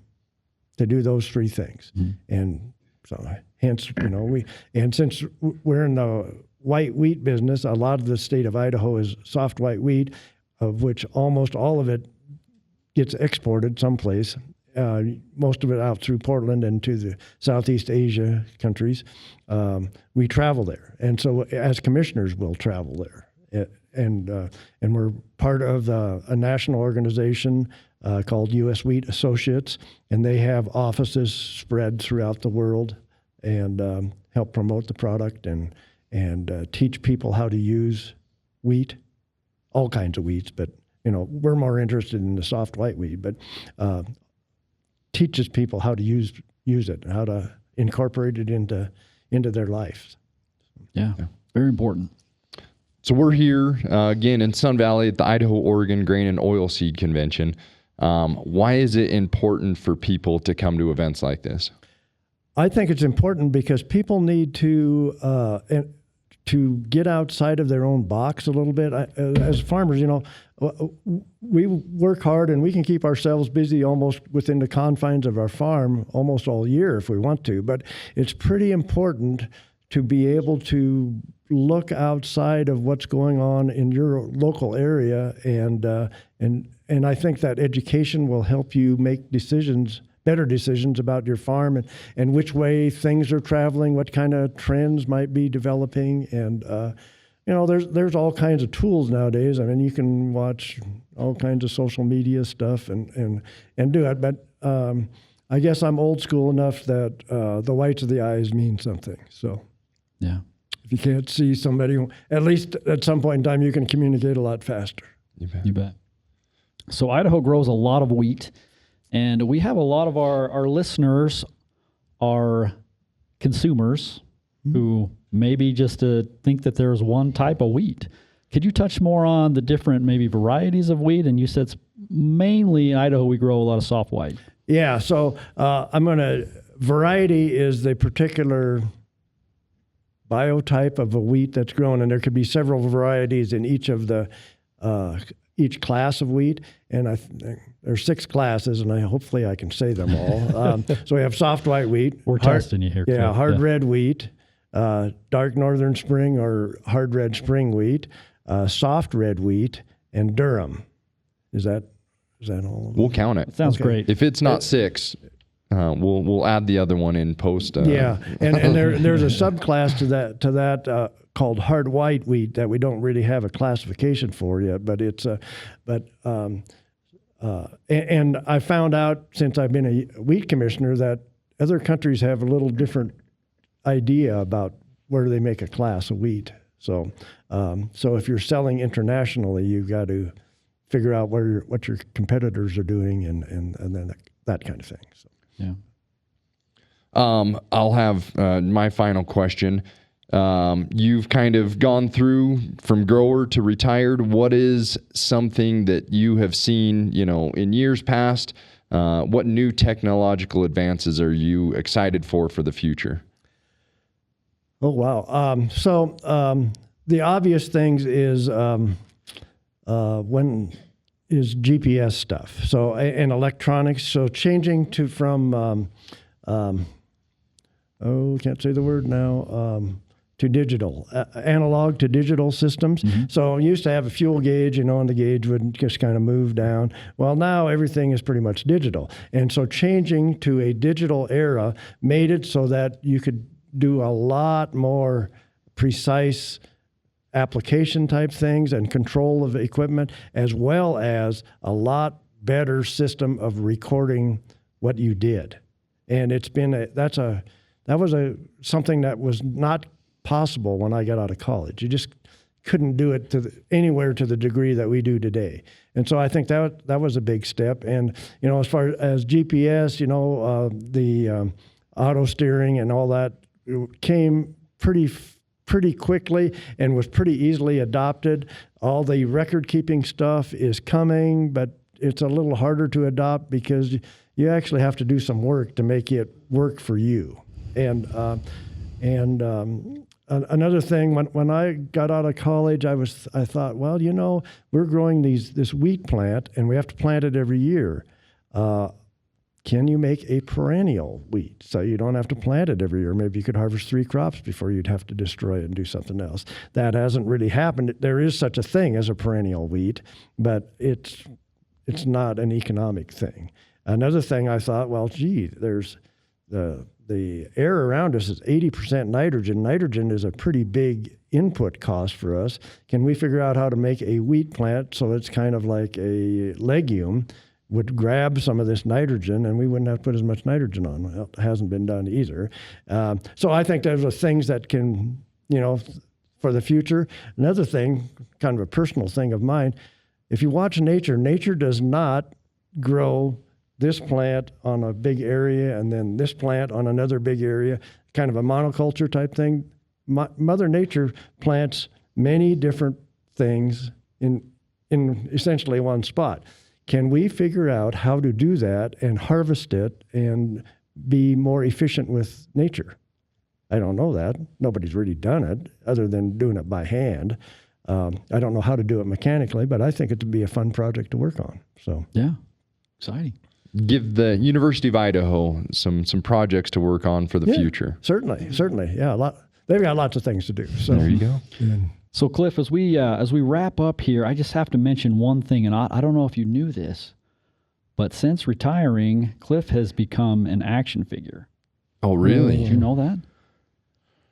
do those 3 things. And so hence, and since we're in the white wheat business, a lot of the state of Idaho is soft white wheat, of which almost all of it gets exported someplace, most of it out through Portland and to the Southeast Asia countries. We travel there. And so as commissioners, we'll travel there. And we're part of a national organization called U.S. Wheat Associates, and they have offices spread throughout the world and help promote the product and teach people how to use wheat. All kinds of wheats, but we're more interested in the soft white wheat, but teaches people how to use it and how to incorporate it into their lives. Yeah, very important. So we're here again in Sun Valley at the Idaho-Oregon Grain and Oilseed Convention. Why is it important for people to come to events like this? I think it's important because people need to get outside of their own box a little bit. As farmers, we work hard and we can keep ourselves busy almost within the confines of our farm almost all year if we want to. But it's pretty important to be able to look outside of what's going on in your local area, and I think that education will help you make better decisions about your farm and which way things are traveling, what kind of trends might be developing. And, there's all kinds of tools nowadays. I mean, you can watch all kinds of social media stuff and do it. But I guess I'm old school enough that the whites of the eyes mean something. So yeah, if you can't see somebody, at least at some point in time, you can communicate a lot faster. You bet. So Idaho grows a lot of wheat. And we have a lot of our listeners are consumers who maybe just think that there's one type of wheat. Could you touch more on the different maybe varieties of wheat? And you said mainly in Idaho we grow a lot of soft white. Yeah, so variety is the particular biotype of a wheat that's grown, and there could be several varieties in each of the each class of wheat, and there's 6 classes, and hopefully I can say them all. So we have soft white wheat. We're testing you here. Yeah, hard red wheat, dark northern spring or hard red spring wheat, soft red wheat, and durum. Is that all? We'll count it. That sounds great. If it's not 6, we'll add the other one in post. Yeah, and there's a subclass to that called hard white wheat that we don't really have a classification for yet, but and I found out since I've been a wheat commissioner that other countries have a little different idea about where they make a class of wheat. So if you're selling internationally, you've got to figure out what your competitors are doing and then that kind of thing. So. Yeah. I'll have my final question. You've kind of gone through from grower to retired. What is something that you have seen, in years past? What new technological advances are you excited for the future? Oh, wow. So the obvious things is GPS stuff. So and electronics. So changing from can't say the word now. To digital, analog to digital systems. Mm-hmm. So we used to have a fuel gauge, and the gauge would just kind of move down. Well, now everything is pretty much digital. And so changing to a digital era made it so that you could do a lot more precise application type things and control of equipment, as well as a lot better system of recording what you did. And it's been something that was not possible when I got out of college. You just couldn't do it anywhere to the degree that we do today. And so I think that was a big step. And, as far as GPS, the auto steering and all that came pretty quickly and was pretty easily adopted. All the record-keeping stuff is coming, but it's a little harder to adopt because you actually have to do some work to make it work for you. And another thing, when I got out of college, I thought, well, we're growing this wheat plant, and we have to plant it every year. Can you make a perennial wheat so you don't have to plant it every year? Maybe you could harvest 3 crops before you'd have to destroy it and do something else. That hasn't really happened. There is such a thing as a perennial wheat, but it's not an economic thing. Another thing I thought, well, there's the air around us is 80% nitrogen. Nitrogen is a pretty big input cost for us. Can we figure out how to make a wheat plant so it's kind of like a legume, would grab some of this nitrogen, and we wouldn't have to put as much nitrogen on? Well, it hasn't been done either. So I think those are things that can, for the future. Another thing, kind of a personal thing of mine, if you watch nature does not grow this plant on a big area and then this plant on another big area, kind of a monoculture type thing. Mother Nature plants many different things in essentially one spot. Can we figure out how to do that and harvest it and be more efficient with nature? I don't know that. Nobody's really done it other than doing it by hand. I don't know how to do it mechanically, but I think it would be a fun project to work on. So yeah, exciting. Give the University of Idaho some projects to work on for the future. Certainly. Yeah, they've got lots of things to do. So there you go. So Cliff, as we wrap up here, I just have to mention one thing, and I don't know if you knew this, but since retiring, Cliff has become an action figure. Oh, really? Did you know that?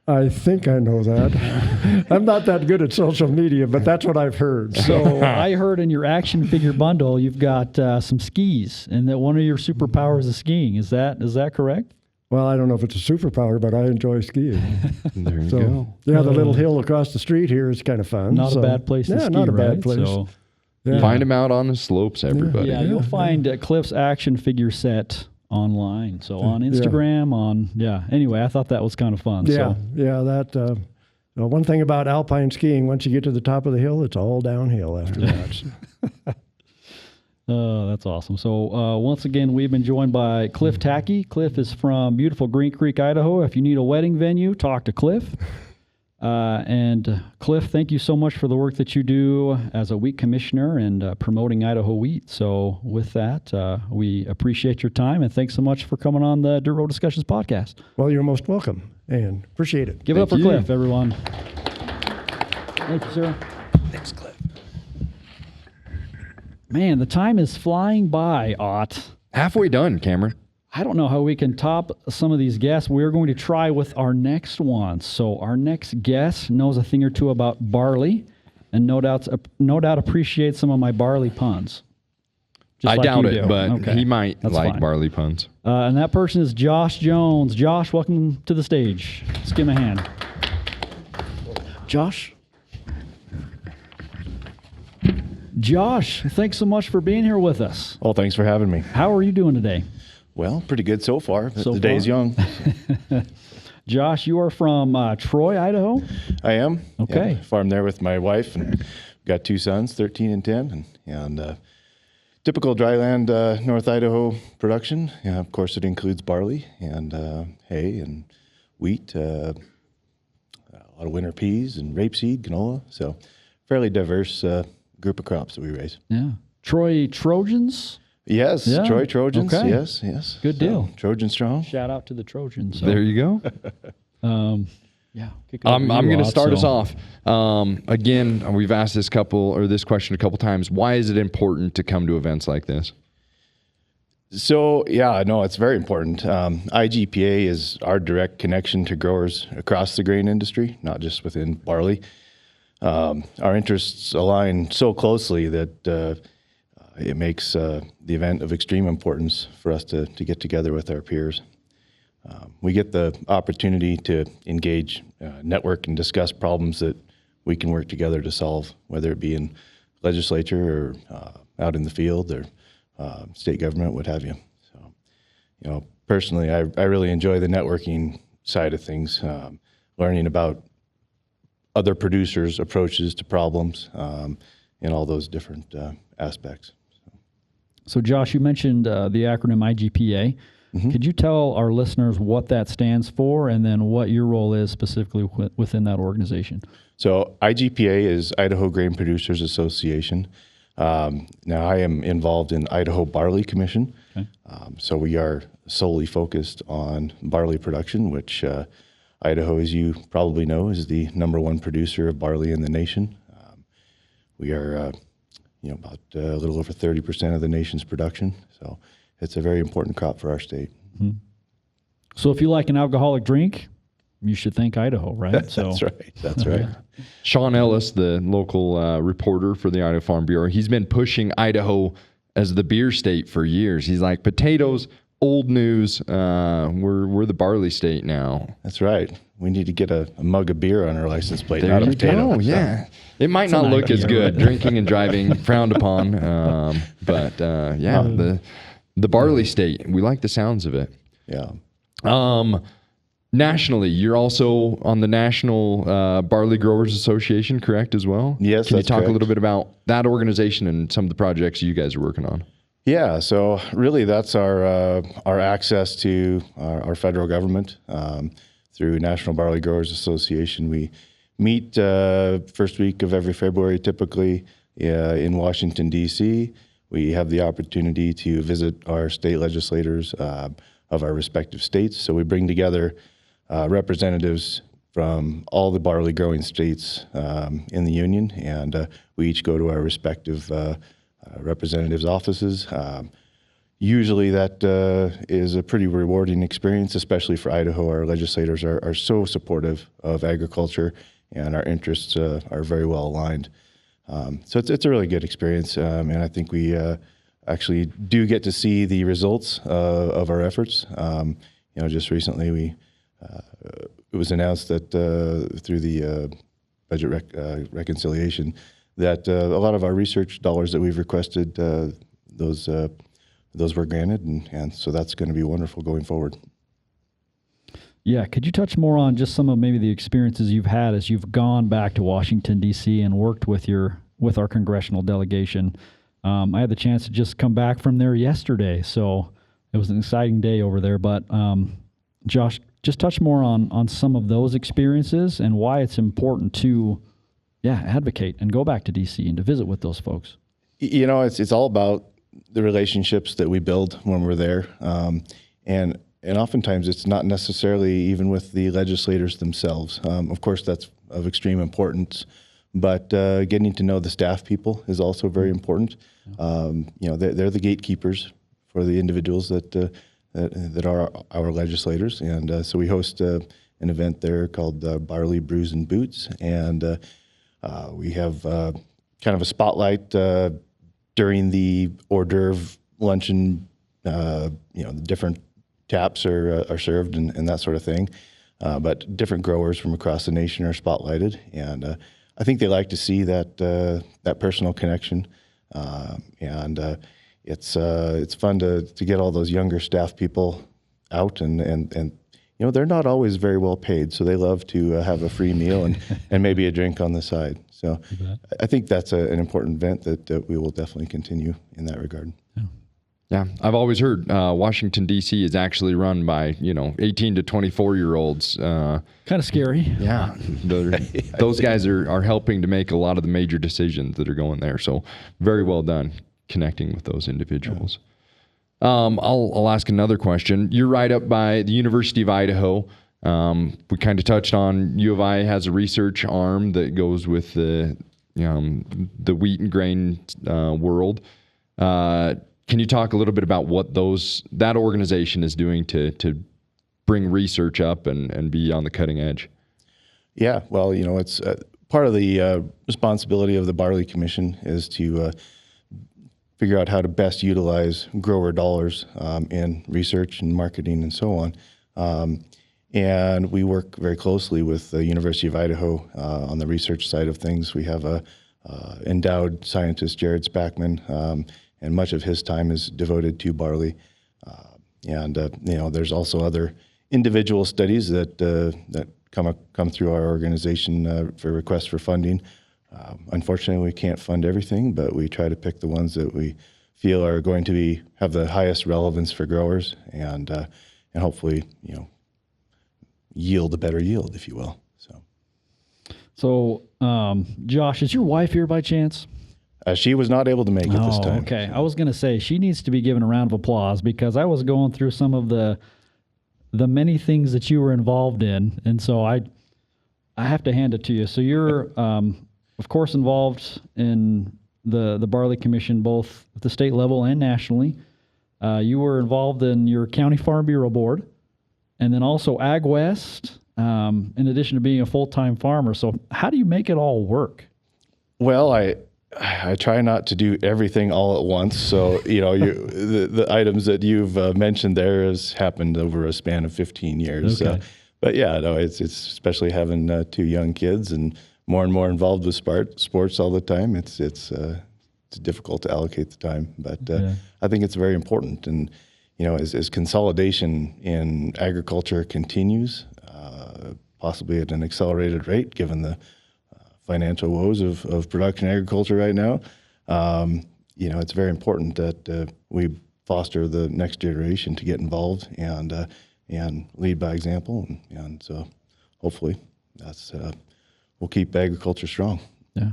I think I know that. I'm not that good at social media, but that's what I've heard. So I heard in your action figure bundle you've got some skis, and that one of your superpowers is skiing. Is that correct? Well, I don't know if it's a superpower, but I enjoy skiing. There you go. Yeah, the little hill across the street here is kind of fun. Not a bad place to ski, not a bad right? place. So, Find them out on the slopes, everybody. yeah, you'll find Cliff's action figure set online. So on Instagram, Anyway, I thought that was kind of fun. That one thing about alpine skiing, once you get to the top of the hill, it's all downhill after that. That's awesome. So once again, we've been joined by Cliff Tacke. Cliff is from beautiful Green Creek, Idaho. If you need a wedding venue, talk to Cliff. And Cliff, thank you so much for the work that you do as a wheat commissioner and promoting Idaho wheat. So with that, we appreciate your time, and thanks so much for coming on the Dirt Road Discussions podcast. Well, you're most welcome, and appreciate it. Give it up for Cliff, everyone. Thank you, sir. Thanks, Cliff. Man, the time is flying by, Ott. Halfway done, Cameron. I don't know how we can top some of these guests. We're going to try with our next one. So our next guest knows a thing or two about barley, and no doubt appreciates some of my barley puns. I like doubt you it, do. but Okay. he might That's like fine. barley puns. And that person is Josh Jones. Josh, welcome to the stage. Let's give him a hand. Josh? Josh, thanks so much for being here with us. Well, thanks for having me. How are you doing today? Well, pretty good so far. So the day's far? young. Josh, you are from Troy, Idaho? I am. Okay. Yeah, farm there with my wife, and got 2 sons, 13 and 10, and typical dryland North Idaho production. Yeah, of course, it includes barley and hay and wheat, a lot of winter peas and rapeseed, canola. So fairly diverse group of crops that we raise. Yeah. Troy Trojans? Yes, Yeah. Troy Trojans. Okay. Yes. Good deal. Trojan strong. Shout out to the Trojans. So, There you go. yeah. I'm going to start us off. Again, we've asked this question a couple times. Why is it important to come to events like this? So, yeah, no, it's very important. IGPA is our direct connection to growers across the grain industry, not just within barley. Our interests align so closely that it makes the event of extreme importance for us to get together with our peers. We get the opportunity to engage, network, and discuss problems that we can work together to solve, whether it be in legislature or out in the field or state government, what have you. So, personally, I really enjoy the networking side of things, learning about other producers' approaches to problems, and all those different aspects. So, Josh, you mentioned the acronym IGPA. Mm-hmm. Could you tell our listeners what that stands for and then what your role is specifically within that organization? So IGPA is Idaho Grain Producers Association. Now I am involved in Idaho Barley Commission. Okay. So we are solely focused on barley production, which Idaho, as you probably know, is the #1 producer of barley in the nation. We are about a little over 30% of the nation's production. So it's a very important crop for our state. Mm-hmm. So if you like an alcoholic drink, you should thank Idaho, right? That's right. That's right. Sean Ellis, the local reporter for the Idaho Farm Bureau, he's been pushing Idaho as the beer state for years. He's like, potatoes, old news. We're the barley state now. That's right. We need to get a mug of beer on our license plate, there not a you potato. go. Yeah. It might not look as good. Drinking and driving frowned upon. But the barley state, we like the sounds of it. Yeah. Nationally, you're also on the National Barley Growers Association, correct, as well? Yes, Can you talk correct. a little bit about that organization and some of the projects you guys are working on? Yeah, so really that's our access to our federal government through National Barley Growers Association. We meet first week of every February, typically in Washington, D.C. We have the opportunity to visit our state legislators of our respective states. So we bring together representatives from all the barley growing states in the union, and we each go to our respective representatives' offices. Usually that is a pretty rewarding experience, especially for Idaho. Our legislators are so supportive of agriculture, and our interests are very well aligned. So it's a really good experience, and I think we actually do get to see the results of our efforts. Just recently it was announced that through the budget reconciliation that a lot of our research dollars that we've requested, those were granted, and so that's going to be wonderful going forward. Yeah, could you touch more on just some of maybe the experiences you've had as you've gone back to Washington, D.C. and worked with our congressional delegation? I had the chance to just come back from there yesterday, so it was an exciting day over there. But Josh, just touch more on some of those experiences and why it's important to advocate and go back to D.C. and to visit with those folks. It's all about the relationships that we build when we're there, and oftentimes it's not necessarily even with the legislators themselves. Of course, that's of extreme importance, but getting to know the staff people is also very important. They're the gatekeepers for the individuals that are our legislators, and so we host an event there called Barley, Brews, and Boots, and we have kind of a spotlight during the hors d'oeuvre luncheon. The different taps are served and that sort of thing, but different growers from across the nation are spotlighted, and I think they like to see that personal connection, and it's fun to get all those younger staff people out, and they're not always very well paid, so they love to have a free meal and maybe a drink on the side. So I think that's an important event that we will definitely continue in that regard. Yeah, I've always heard Washington, D.C. is actually run by, 18 to 24-year-olds. Kind of scary. Yeah, those guys are helping to make a lot of the major decisions that are going there. So very well done connecting with those individuals. Yeah. I'll ask another question. You're right up by the University of Idaho. We kind of touched on U of I has a research arm that goes with the wheat and grain world. Can you talk a little bit about what that organization is doing to bring research up and be on the cutting edge? Yeah, well, it's part of the responsibility of the Barley Commission is to figure out how to best utilize grower dollars in research and marketing and so on. And we work very closely with the University of Idaho on the research side of things. We have a endowed scientist, Jared Spackman, and much of his time is devoted to barley. There's also other individual studies that come through our organization for requests for funding. Unfortunately, we can't fund everything, but we try to pick the ones that we feel are going to have the highest relevance for growers and hopefully, yield a better yield, if you will. So, Josh, is your wife here by chance? She was not able to make it this time. Okay. I was going to say she needs to be given a round of applause because I was going through some of the many things that you were involved in, and so I have to hand it to you. So you're, of course, involved in the Barley Commission both at the state level and nationally. You were involved in your County Farm Bureau Board, and then also Ag West, in addition to being a full-time farmer. So how do you make it all work? Well, I try not to do everything all at once. So, the items that you've mentioned there has happened over a span of 15 years. Okay. But yeah, no, it's especially having 2 young kids and more involved with sports all the time. It's difficult to allocate the time, but I think it's very important. And, as consolidation in agriculture continues, possibly at an accelerated rate, given the financial woes of production agriculture right now, it's very important that we foster the next generation to get involved and lead by example, and so hopefully we'll keep agriculture strong. Yeah.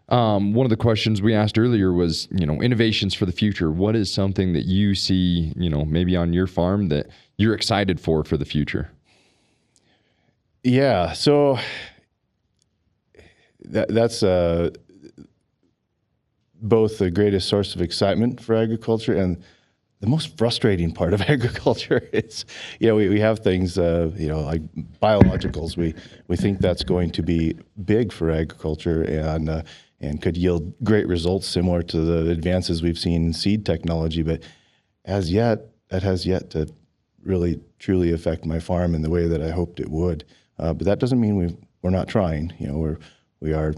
One of the questions we asked earlier was, innovations for the future. What is something that you see, maybe on your farm that you're excited for the future? Yeah, so that's both the greatest source of excitement for agriculture and the most frustrating part of agriculture. Is, we have things, like biologicals. We think that's going to be big for agriculture and could yield great results similar to the advances we've seen in seed technology. But as yet, that has yet to really truly affect my farm in the way that I hoped it would. But that doesn't mean we're not trying. We are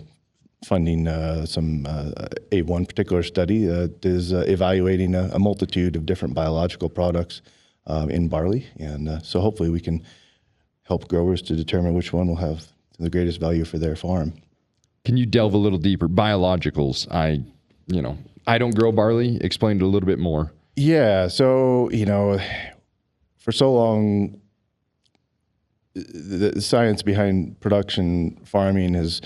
funding one particular study that is evaluating a multitude of different biological products in barley, and so hopefully we can help growers to determine which one will have the greatest value for their farm. Can you delve a little deeper? Biologicals. I don't grow barley. Explain it a little bit more. Yeah. So for so long, the science behind production farming is,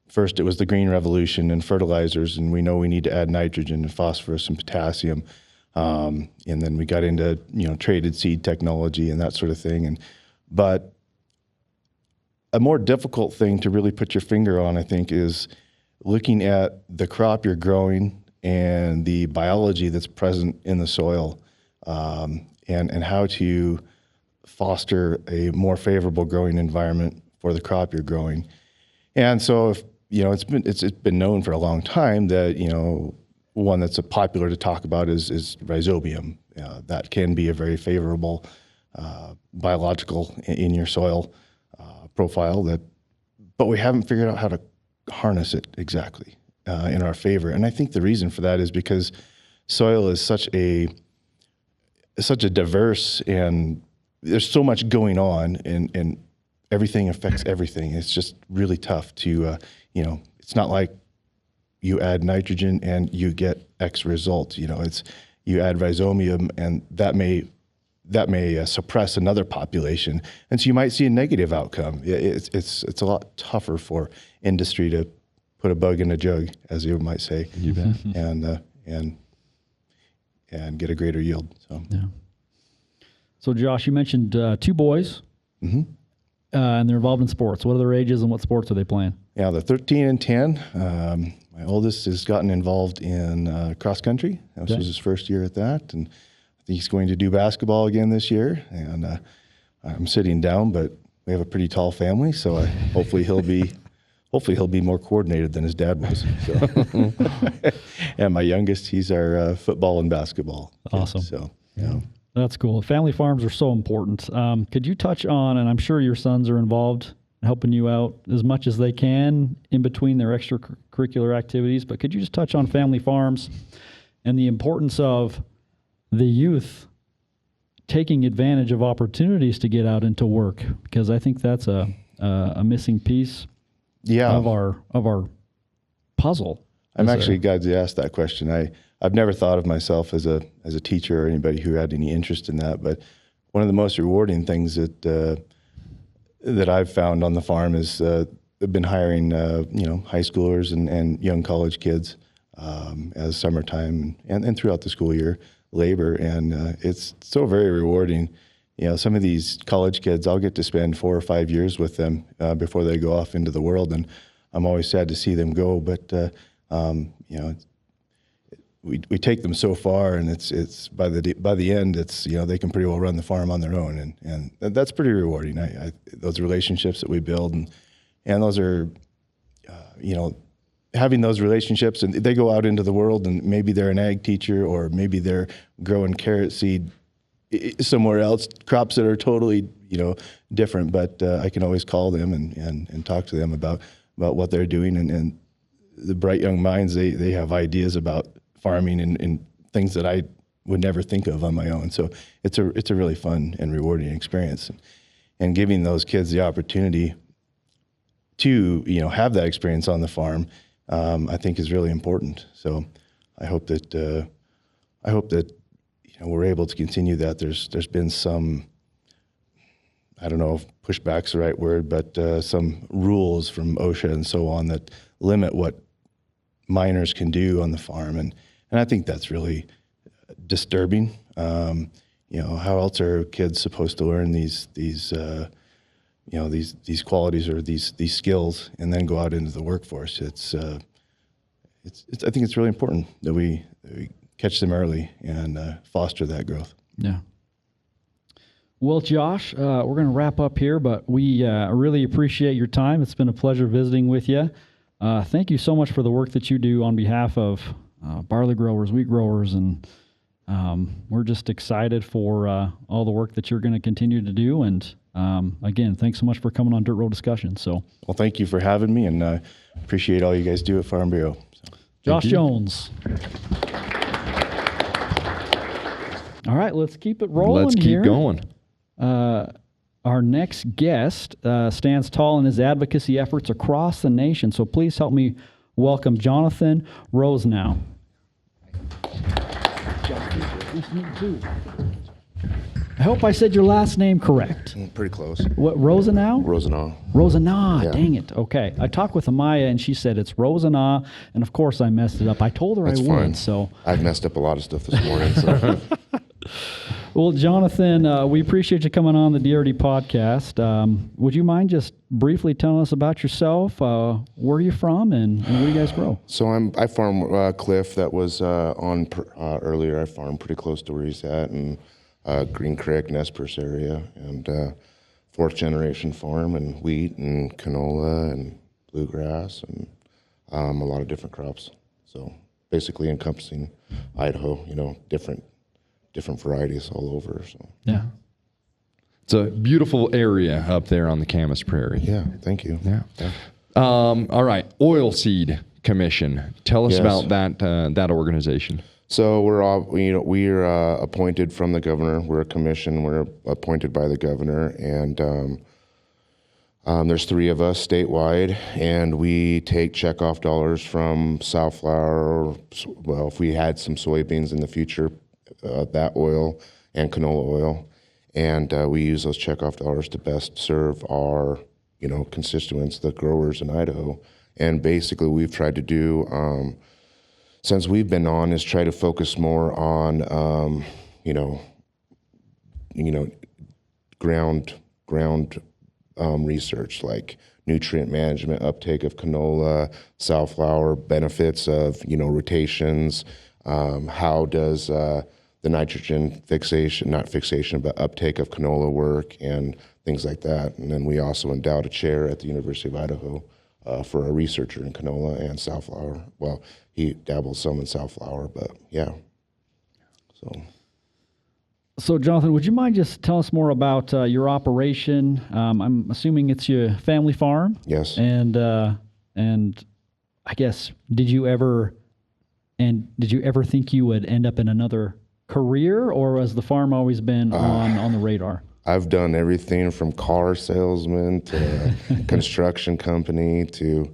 first it was the green revolution and fertilizers, and we know we need to add nitrogen and phosphorus and potassium. And then we got into, traded seed technology and that sort of thing. But a more difficult thing to really put your finger on, I think, is looking at the crop you're growing and the biology that's present in the soil, and how to foster a more favorable growing environment for the crop you're growing. And so, it's been known for a long time that one that's popular to talk about is rhizobium. That can be a very favorable biological in your soil profile. But we haven't figured out how to harness it exactly in our favor. And I think the reason for that is because soil is such a diverse, and there's so much going on, and everything affects everything. It's just really tough to, it's not like you add nitrogen and you get X result. It's you add rhizobium and that may suppress another population, and so you might see a negative outcome. It's a lot tougher for industry to put a bug in a jug, as you might say, You bet. and get a greater yield. So. Yeah. So, Josh, you mentioned 2 boys, Mm-hmm. And they're involved in sports. What are their ages and what sports are they playing? Yeah, they're 13 and 10. my oldest has gotten involved in cross country. This was his first year at that, and I think he's going to do basketball again this year. And I'm sitting down, but we have a pretty tall family, so hopefully he'll be more coordinated than his dad was. So. And my youngest, he's our football and basketball kid. Awesome. So yeah. That's cool. Family farms are so important. Could you touch on, and I'm sure your sons are involved helping you out as much as they can in between their extracurricular activities, but could you just touch on family farms and the importance of the youth taking advantage of opportunities to get out into work? Because I think that's a missing piece of our puzzle. I'm actually glad you asked that question. I've never thought of myself as a teacher or anybody who had any interest in that, but one of the most rewarding things that I've found on the farm is they've been hiring high schoolers and young college kids as summertime and throughout the school year labor, and it's so very rewarding. Some of these college kids, I'll get to spend 4 or 5 years with them before they go off into the world, and I'm always sad to see them go. But we take them so far, and it's by the end, it's they can pretty well run the farm on their own, and that's pretty rewarding. Those relationships that we build, and those are having those relationships, and they go out into the world, and maybe they're an ag teacher, or maybe they're growing carrot seed somewhere else, crops that are totally different. But I can always call them and talk to them about what they're doing, and the bright young minds, they have ideas about farming and things that I would never think of on my own. So it's a really fun and rewarding experience, and giving those kids the opportunity to have that experience on the farm, I think is really important. So I hope that we're able to continue that. There's been some, I don't know if pushback's the right word, but some rules from OSHA and so on that limit what minors can do on the farm, and I think that's really disturbing. How else are kids supposed to learn these qualities or these skills and then go out into the workforce? I think it's really important that we catch them early and foster that growth. Yeah. Well, Josh, we're going to wrap up here, but we really appreciate your time. It's been a pleasure visiting with you. Thank you so much for the work that you do on behalf of barley growers, wheat growers, and we're just excited for all the work that you're going to continue to do. And again, thanks so much for coming on Dirt Road Discussions. Well, thank you for having me, and I appreciate all you guys do at Farm Bureau. So. Josh Jones. All right, let's keep it rolling. Let's keep going. Our next guest stands tall in his advocacy efforts across the nation, so please help me welcome Jonathan Rosenau. Nice to meet you too. I hope I said your last name correct. Pretty close. What, Rosenau? Rosenau. Rosenau, Yeah. Dang it. Okay. I talked with Amaya, and she said it's Rosenau, and of course I messed it up. I told her That's I fine. would, so. I've messed up a lot of stuff this morning. So. Well, Jonathan, we appreciate you coming on the DRD podcast. Would you mind just briefly telling us about yourself, where you're from, and where you guys grow? So I farm Cliff that was on earlier. I farm pretty close to where he's at, and Green Creek, Nez Perce area, and 4th generation farm, and wheat and canola and bluegrass and a lot of different crops. So basically encompassing Idaho, different varieties all over. So Yeah. It's a beautiful area up there on the Camas Prairie. yeah, thank you. Yeah. All right. Oilseed Commission. Tell us Yes. about that organization. So we're appointed from the governor. We're a commission. We're appointed by the governor, and there's 3 of us statewide, and we take checkoff dollars from sow flour. Well, if we had some soybeans in the future, that oil and canola oil, and we use those checkoff dollars to best serve our constituents, the growers in Idaho. And basically, we've tried to do. Since we've been on, is try to focus more on, ground research, like nutrient management, uptake of canola, safflower, benefits of, rotations, how does the nitrogen not fixation, but uptake of canola work and things like that. And then we also endowed a chair at the University of Idaho for a researcher in canola and safflower. Well, he dabbles some in safflower, but yeah. So, Jonathan, would you mind just tell us more about your operation? I'm assuming it's your family farm. Yes. And I guess did you ever think you would end up in another career, or has the farm always been on the radar? I've done everything from car salesman to construction company to,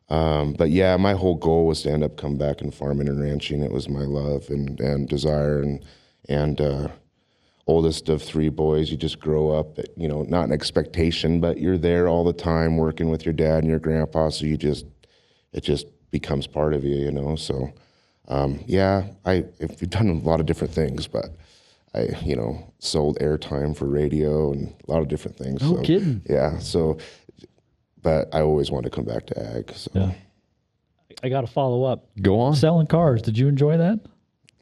but yeah, my whole goal was to end up coming back and farming and ranching. It was my love and desire and oldest of 3 boys. You just grow up, not an expectation, but you're there all the time working with your dad and your grandpa. So it just becomes part of you, So, yeah, I've done a lot of different things, but I, sold airtime for radio and a lot of different things. No so, kidding. Yeah. So, but I always wanted to come back to ag. So yeah. I got to follow up. Go on. Selling cars. Did you enjoy that?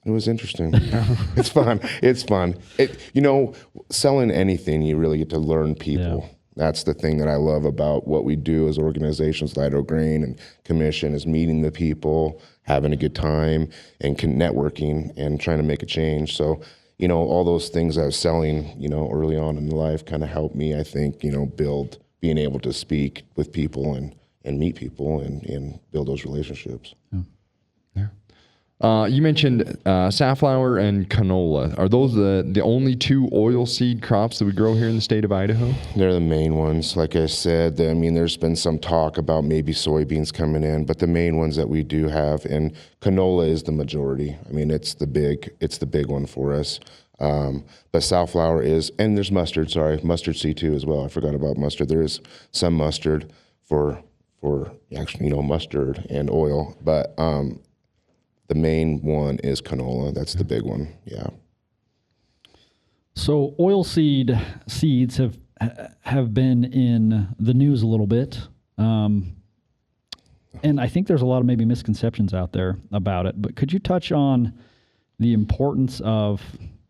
It was interesting. It's fun. It's fun. Selling anything, you really get to learn people. Yeah. That's the thing that I love about what we do as organizations, Idaho Grain and Commission, is meeting the people, having a good time, and networking and trying to make a change. So, all those things I was selling, early on in life kind of helped me, I think, build, being able to speak with people and meet people and build those relationships. Yeah. You mentioned safflower and canola. Are those the only 2 oilseed crops that we grow here in the state of Idaho? They're the main ones. Like I said, there's been some talk about maybe soybeans coming in, but the main ones that we do have, and canola is the majority. It's the big one for us. But safflower is, and there's mustard seed too as well. I forgot about mustard. There is some mustard for actually, mustard and oil, but the main one is canola. That's the big one. Yeah. So oilseed seeds have been in the news a little bit. And I think there's a lot of maybe misconceptions out there about it, but could you touch on the importance of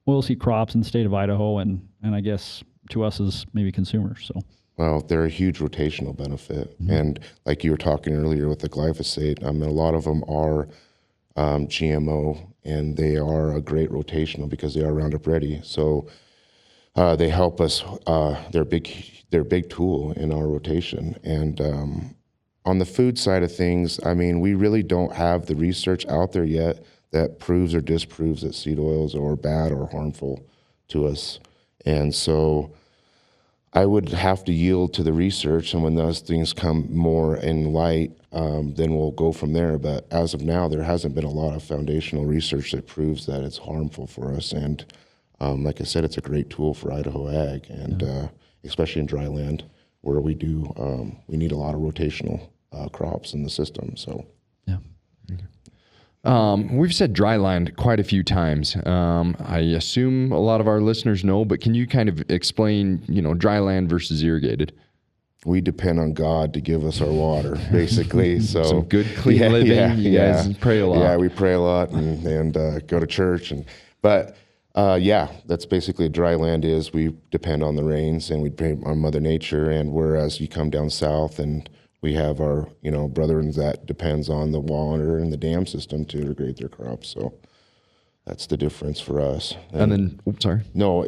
oilseed crops in the state of Idaho and I guess to us as maybe consumers? So. Well, they're a huge rotational benefit. Mm-hmm. And like you were talking earlier with the glyphosate, a lot of them are GMO, and they are a great rotational because they are Roundup ready. So they help us. They're a big tool in our rotation. And on the food side of things, we really don't have the research out there yet that proves or disproves that seed oils are bad or harmful to us. And so I would have to yield to the research, and when those things come more in light, then we'll go from there. But as of now, there hasn't been a lot of foundational research that proves that it's harmful for us. And like I said, it's a great tool for Idaho ag, and especially in dry land where we need a lot of rotational crops in the system. So, yeah. We've said dry land quite a few times. I assume a lot of our listeners know, but can you kind of explain, dry land versus irrigated? We depend on God to give us our water, basically. So some good, clean living. You guys pray a lot. Yeah, we pray a lot and go to church. But that's basically dry land is. We depend on the rains and we depend on Mother Nature. And whereas you come down south and we have our, brethren that depends on the water and the dam system to irrigate their crops. So that's the difference for us. And then, sorry. No,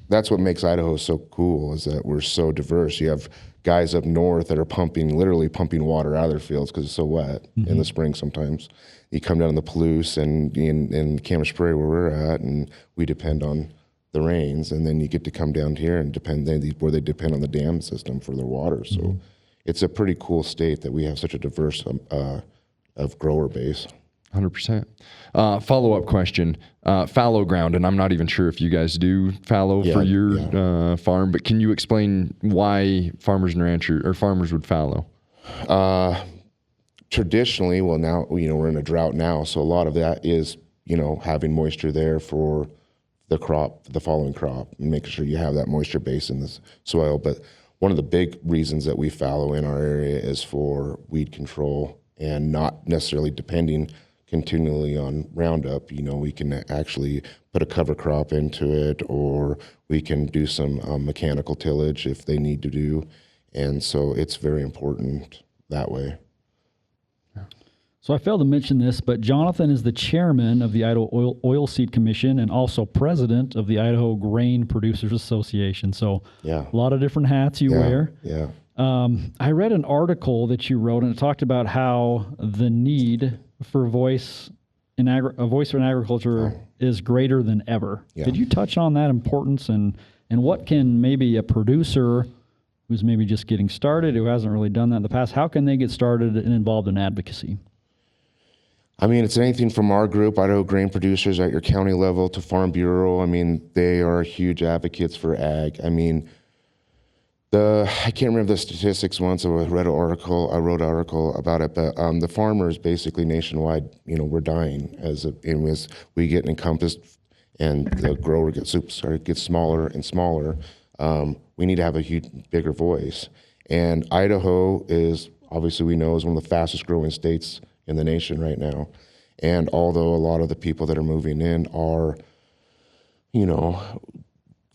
that's what makes Idaho so cool is that we're so diverse. You have guys up north that are literally pumping water out of their fields because it's so wet in the spring sometimes. You come down to the Palouse and in Camas Prairie where we're at, and we depend on the rains. And then you get to come down here and where they depend on the dam system for their water. So it's a pretty cool state that we have such a diverse of grower base. 100%. Follow-up question, fallow ground, and I'm not even sure if you guys do fallow for your farm, but can you explain why farmers and ranchers or farmers would fallow? Traditionally, well now, we're in a drought now, so a lot of that is, having moisture there for the following crop, and making sure you have that moisture base in the soil. But one of the big reasons that we fallow in our area is for weed control and not necessarily depending continually on Roundup. You know, we can actually put a cover crop into it, or we can do some mechanical tillage if they need to do. And so it's very important that way. So I failed to mention this, but Jonathan is the chairman of the Idaho Oilseed Commission and also president of the Idaho Grain Producers Association. So Yeah. a lot of different hats you wear. Yeah. I read an article that you wrote, and it talked about how the need for a voice in agriculture is greater than ever. Yeah. Could you touch on that importance and what can maybe a producer who's maybe just getting started, who hasn't really done that in the past, how can they get started and involved in advocacy? I mean, it's anything from our group, Idaho Grain Producers, at your county level to Farm Bureau. I mean, they are huge advocates for ag. I mean, I can't remember the statistics once. I wrote an article about it, but the farmers basically nationwide, you know, we're dying as we get encompassed and the grower gets smaller and smaller. We need to have a bigger voice. And Idaho is, obviously we know, is one of the fastest growing states in the nation right now. And although a lot of the people that are moving in are, you know,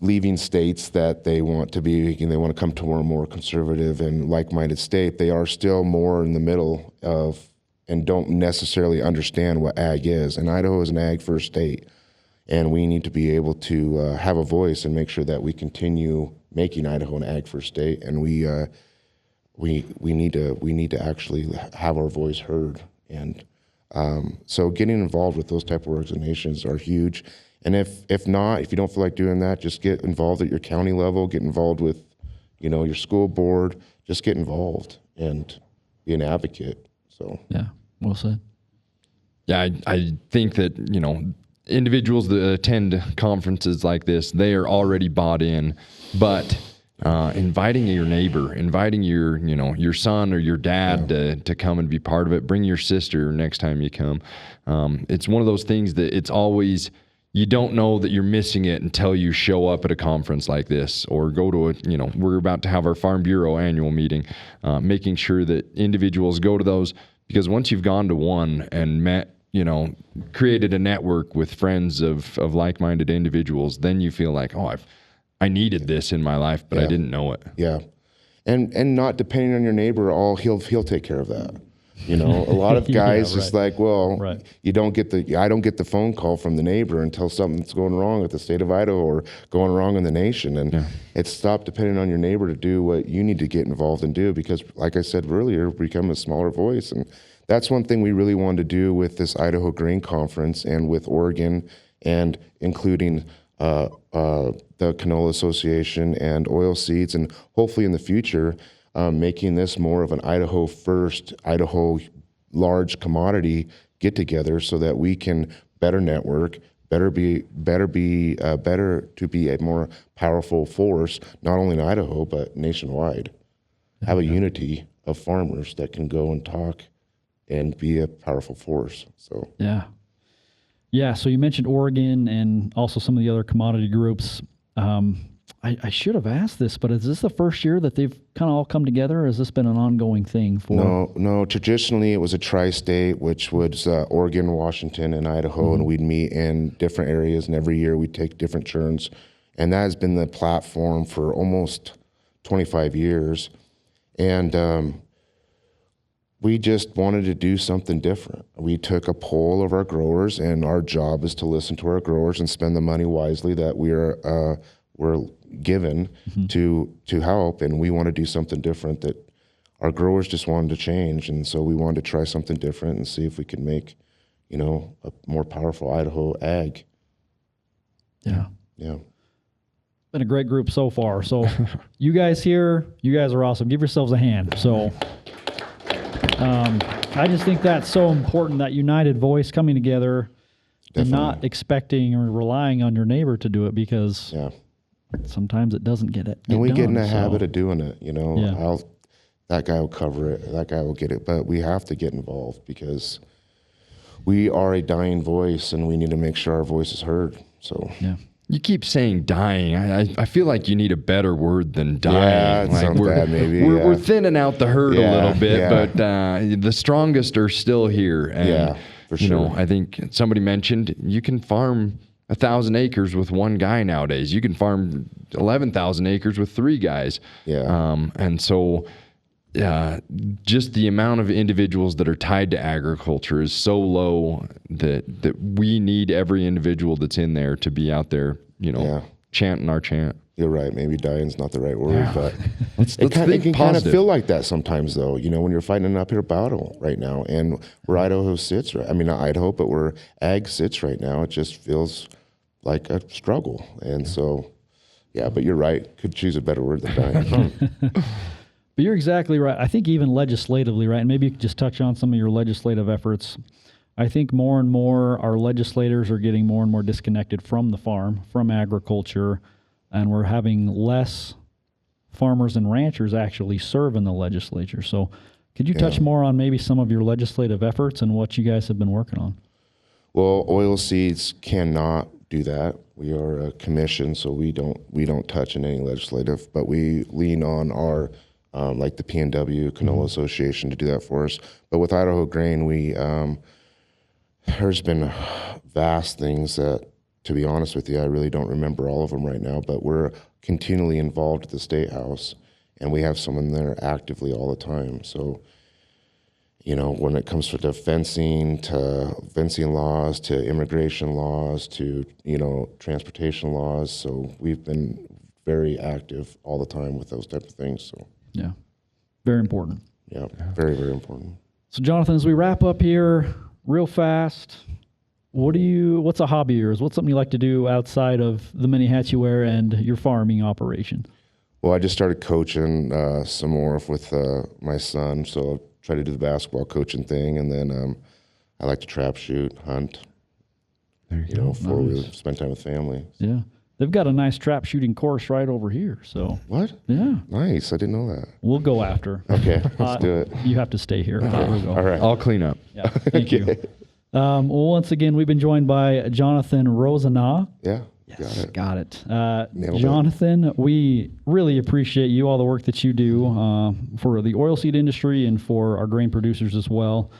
leaving states that they want to come to a more conservative and like-minded state, they are still more in the middle of and don't necessarily understand what ag is. And Idaho is an ag-first state, and we need to be able to have a voice and make sure that we continue making Idaho an ag-first state. And we need to actually have our voice heard. And so getting involved with those type of organizations are huge. And if you don't feel like doing that, just get involved at your county level, get involved with, you know, your school board, just get involved and be an advocate. So Yeah, well said. Yeah, I think that, you know, individuals that attend conferences like this, they are already bought in, but inviting your neighbor, inviting your son or your dad to come and be part of it, bring your sister next time you come. It's one of those things that it's always, you don't know that you're missing it until you show up at a conference like this or go to we're about to have our Farm Bureau annual meeting, making sure that individuals go to those, because once you've gone to one and met, created a network with friends of like-minded individuals, then you feel like, oh, I needed this in my life, but I didn't know it. Yeah. And not depending on your neighbor, he'll take care of that. A lot of guys just I don't get the phone call from the neighbor until something's going wrong with the state of Idaho or going wrong in the nation. And it's stop depending on your neighbor to do what you need to get involved and do, because like I said earlier, become a smaller voice. And that's one thing we really wanted to do with this Idaho Grain Conference and with Oregon, and including the Canola Association and Oilseeds, and hopefully in the future, making this more of an Idaho first, Idaho large commodity get together, so that we can better network, better to be a more powerful force, not only in Idaho but nationwide. Have a unity of farmers that can go and talk and be a powerful force. So so you mentioned Oregon and also some of the other commodity groups. I should have asked this, but is this the first year that they've kind of all come together, or has this been an ongoing thing for? No. Traditionally, it was a tri-state, which was Oregon, Washington, and Idaho, and we'd meet in different areas, and every year we'd take different turns. And that has been the platform for almost 25 years. And we just wanted to do something different. We took a poll of our growers, and our job is to listen to our growers and spend the money wisely that we're given to help. And we want to do something different that our growers just wanted to change. And so we wanted to try something different and see if we could make, a more powerful Idaho ag. Yeah. Been a great group so far. So you guys are awesome. Give yourselves a hand. So I just think that's so important, that united voice coming together. Definitely. And not expecting or relying on your neighbor to do it, because sometimes it doesn't get And we done, get in a habit of doing it, that guy will cover it, that guy will get it, but we have to get involved, because we are a dying voice and we need to make sure our voice is heard. So You keep saying dying. I feel like you need a better word than dying. Yeah, it like sounds bad, maybe. We're thinning out the herd a little bit, yeah. but the strongest are still here. And, Yeah, for you know, sure. I think somebody mentioned you can farm 1,000 acres with one guy nowadays. You can farm 11,000 acres with 3 guys. Yeah. And so just the amount of individuals that are tied to agriculture is so low that we need every individual that's in there to be out there, you know, chanting our chant. You're right. Maybe dying's not the right word, but Let's it can think kind of positive. feel like that sometimes, though. You know, when you're fighting an uphill battle right now, and where Idaho sits, right? I mean, not Idaho, but where ag sits right now, it just feels like a struggle. And so, yeah. But you're right. Could choose a better word than dying. But you're exactly right. I think even legislatively, right? And maybe you could just touch on some of your legislative efforts. I think more and more our legislators are getting more and more disconnected from the farm, from agriculture, and we're having less farmers and ranchers actually serve in the legislature. So could you touch more on maybe some of your legislative efforts and what you guys have been working on? Well, oilseeds cannot do that. We are a commission, so we don't touch in any legislative, but we lean on our like the PNW Canola Association to do that for us. But with Idaho Grain, there's been vast things that, to be honest with you, I really don't remember all of them right now, but we're continually involved at the State House, and we have someone there actively all the time. So, you know, when it comes to fencing laws, to immigration laws, to, you know, transportation laws, so we've been very active all the time with those type of things. So yeah, very important. Yeah, very, very important. So Jonathan, as we wrap up here real fast, what's a hobby of yours? What's something you like to do outside of the many hats you wear and your farming operation? Well, I just started coaching some more with my son, so I try to do the basketball coaching thing, and then I like to trap shoot, hunt. You know, before we spend time with family. Yeah. They've got a nice trap shooting course right over here. So what? Yeah. Nice. I didn't know that. We'll go after. Okay, let's do it. You have to stay here. Okay. We'll go. All right. I'll clean up. Yeah. Thank you. Well, once again, we've been joined by Jonathan Rosenau. Yeah. Yes, got it. Nailed Jonathan, we really appreciate you, all the work that you do for the oilseed industry and for our grain producers as well.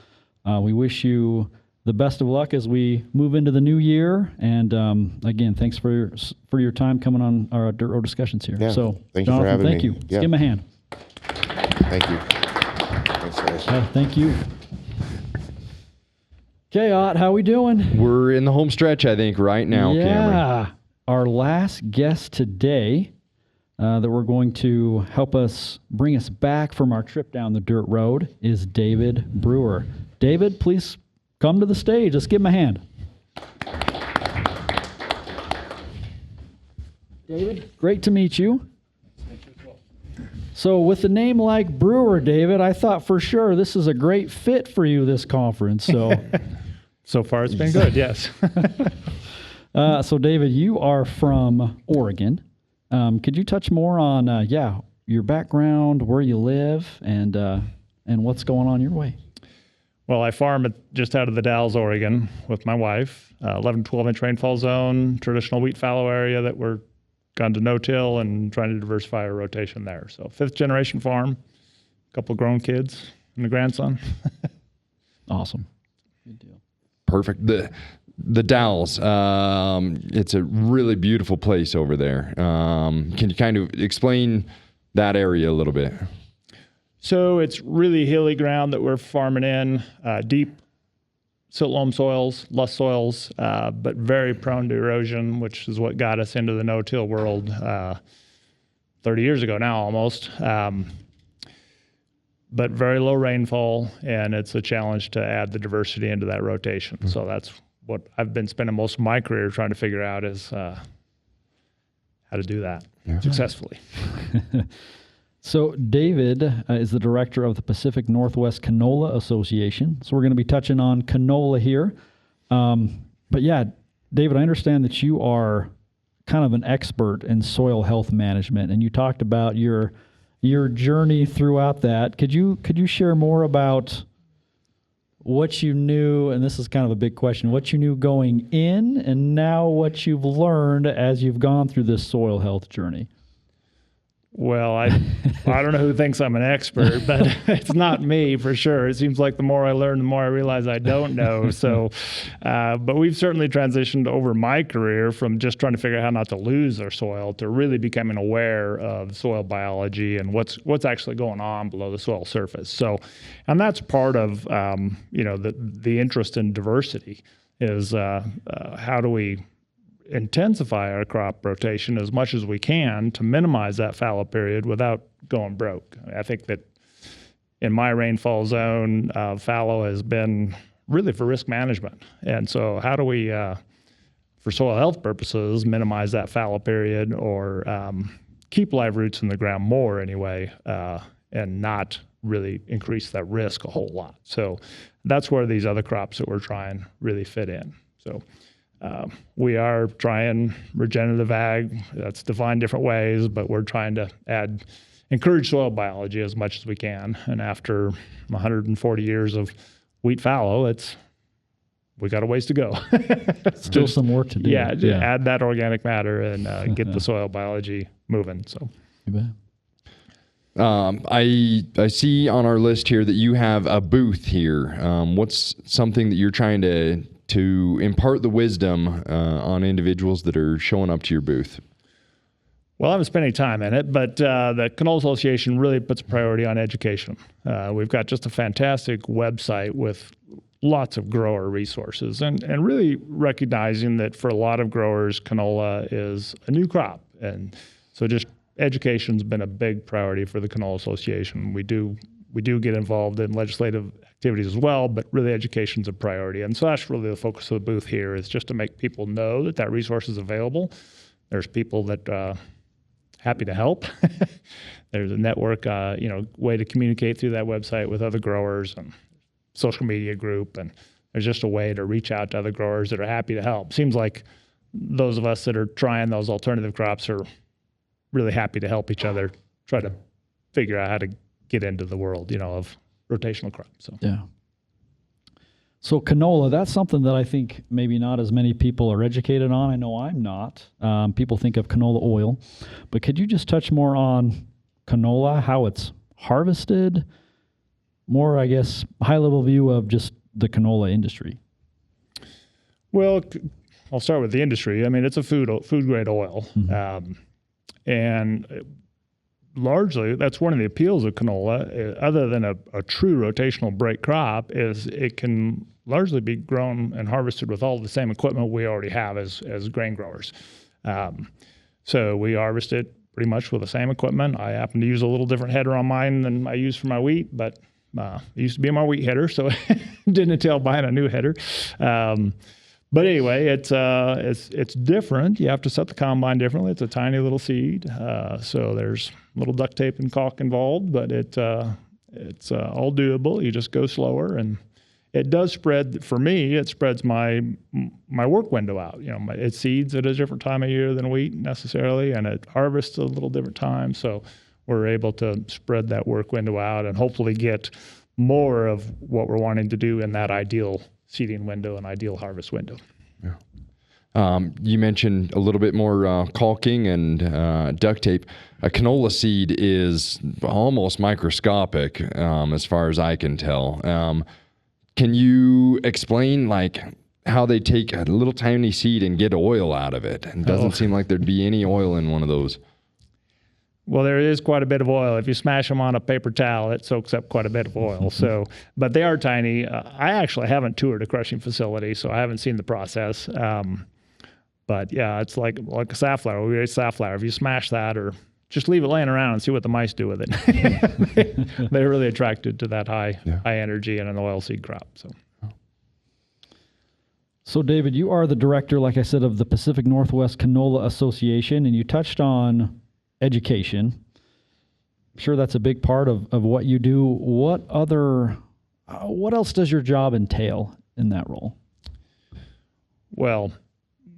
We wish you the best of luck as we move into the new year. And again, thanks for your time coming on our Dirt Road discussions here. Yeah, So, thank you Jonathan, for having thank me. you. Yeah. Let's give him a hand. Thank you. Thanks, guys. Thank you. Okay, Ott, how we doing? We're in the home stretch, I think, right now, Cameron. Yeah. Our last guest today that we're going to help us bring us back from our trip down the dirt road is David Brewer. David, please come to the stage. Let's give him a hand. David, great to meet you. So with a name like Brewer, David, I thought for sure this is a great fit for you, this conference. So, So far, it's been good, yes. so David, you are from Oregon. Could you touch more on, your background, where you live, and what's going on your way? Well, I farm just out of the Dalles, Oregon with my wife. 11, 12-inch rainfall zone, traditional wheat fallow area that we're gone to no-till and trying to diversify our rotation there. So 5th-generation farm, a couple of grown kids and a grandson. Awesome. Good deal. Perfect. The Dalles, it's a really beautiful place over there. Can you kind of explain that area a little bit? So it's really hilly ground that we're farming in, deep silt loam soils, lush soils, but very prone to erosion, which is what got us into the no-till world 30 years ago now almost. But very low rainfall, and it's a challenge to add the diversity into that rotation. Mm-hmm. So that's what I've been spending most of my career trying to figure out is how to do that successfully. So David is the director of the Pacific Northwest Canola Association. So we're going to be touching on canola here. But yeah, David, I understand that you are kind of an expert in soil health management, and you talked about your journey throughout that. Could you share more about what you knew, and this is kind of a big question, what you knew going in and now what you've learned as you've gone through this soil health journey. Well, I don't know who thinks I'm an expert, but it's not me for sure. It seems like the more I learn, the more I realize I don't know. So, but we've certainly transitioned over my career from just trying to figure out how not to lose our soil to really becoming aware of soil biology and what's actually going on below the soil surface. So, and that's part of the interest in diversity is how do we intensify our crop rotation as much as we can to minimize that fallow period without going broke. I think that in my rainfall zone, fallow has been really for risk management. And so how do we, for soil health purposes, minimize that fallow period or keep live roots in the ground more anyway, and not really increase that risk a whole lot. So that's where these other crops that we're trying really fit in. So we are trying regenerative ag. That's defined different ways, but we're trying to encourage soil biology as much as we can. And after 140 years of wheat fallow, we got a ways to go. Still some work to do. Yeah, add that organic matter and get the soil biology moving. So. You bet. I see on our list here that you have a booth here. What's something that you're trying to impart the wisdom on individuals that are showing up to your booth? Well, I haven't spent any time in it, but the Canola Association really puts a priority on education. We've got just a fantastic website with lots of grower resources and really recognizing that for a lot of growers, canola is a new crop. And so just education's been a big priority for the Canola Association. We do get involved in legislative activities as well, but really education's a priority. And so that's really the focus of the booth here is just to make people know that resource is available. There's people that happy to help. There's a network, way to communicate through that website with other growers and social media group. And there's just a way to reach out to other growers that are happy to help. Seems like those of us that are trying those alternative crops are really happy to help each other try to figure out how to get into the world, of rotational crops. So. Yeah. So canola, that's something that I think maybe not as many people are educated on. I know I'm not. People think of canola oil, but could you just touch more on canola, how it's harvested, more, I guess, high-level view of just the canola industry? Well, I'll start with the industry. I mean, it's a food-grade oil. Mm-hmm. And largely, that's one of the appeals of canola, other than a true rotational break crop, is it can largely be grown and harvested with all the same equipment we already have as grain growers. So we harvest it pretty much with the same equipment. I happen to use a little different header on mine than I use for my wheat, but it used to be my wheat header, so it didn't entail buying a new header. But anyway, it's different. You have to set the combine differently. It's a tiny little seed, so there's a little duct tape and caulk involved, but it's all doable. You just go slower, and it does spread. For me, it spreads my work window out. It seeds at a different time of year than wheat necessarily, and it harvests a little different time. So we're able to spread that work window out and hopefully get more of what we're wanting to do in that ideal seeding window and ideal harvest window. Yeah. You mentioned a little bit more caulking and duct tape. A canola seed is almost microscopic as far as I can tell. Can you explain how they take a little tiny seed and get oil out of it? It doesn't seem like thered be any oil in one of those. Well, there is quite a bit of oil. If you smash them on a paper towel, it soaks up quite a bit of oil. So, but they are tiny. I actually haven't toured a crushing facility, so I haven't seen the process. But yeah, it's like a safflower. We raise safflower. If you smash that or just leave it laying around and see what the mice do with it, they're really attracted to that high energy in an oilseed crop. So David, you are the director, like I said, of the Pacific Northwest Canola Association, and you touched on education. I'm sure that's a big part of what you do. What else does your job entail in that role? Well,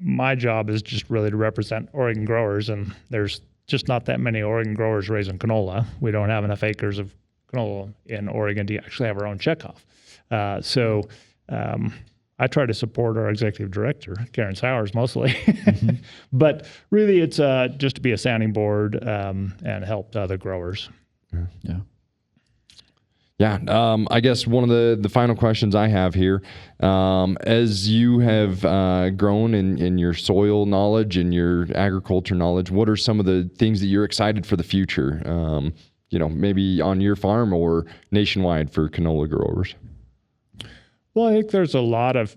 my job is just really to represent Oregon growers, and there's just not that many Oregon growers raising canola. We don't have enough acres of canola in Oregon to actually have our own checkoff. So I try to support our executive director, Karen Sowers, mostly. But really, it's just to be a sounding board and help other growers. Yeah. Yeah, I guess one of the final questions I have here, as you have grown in your soil knowledge and your agriculture knowledge, what are some of the things that you're excited for the future? Maybe on your farm or nationwide for canola growers? Well, I think there's a lot of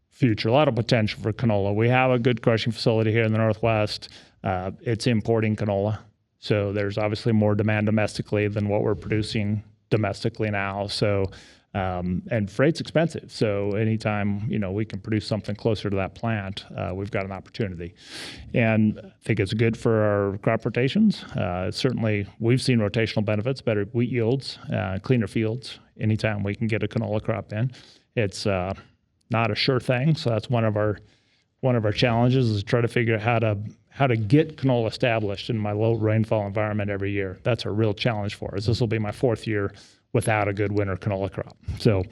future, a lot of potential for canola. We have a good crushing facility here in the Northwest. It's importing canola. So there's obviously more demand domestically than what we're producing domestically now. So, and freight's expensive. So anytime, we can produce something closer to that plant, we've got an opportunity. And I think it's good for our crop rotations. Certainly, we've seen rotational benefits, better wheat yields, cleaner fields, anytime we can get a canola crop in. It's not a sure thing. So that's one of our challenges is to try to figure out how to get canola established in my low rainfall environment every year. That's a real challenge for us. This will be my 4th year without a good winter canola crop. So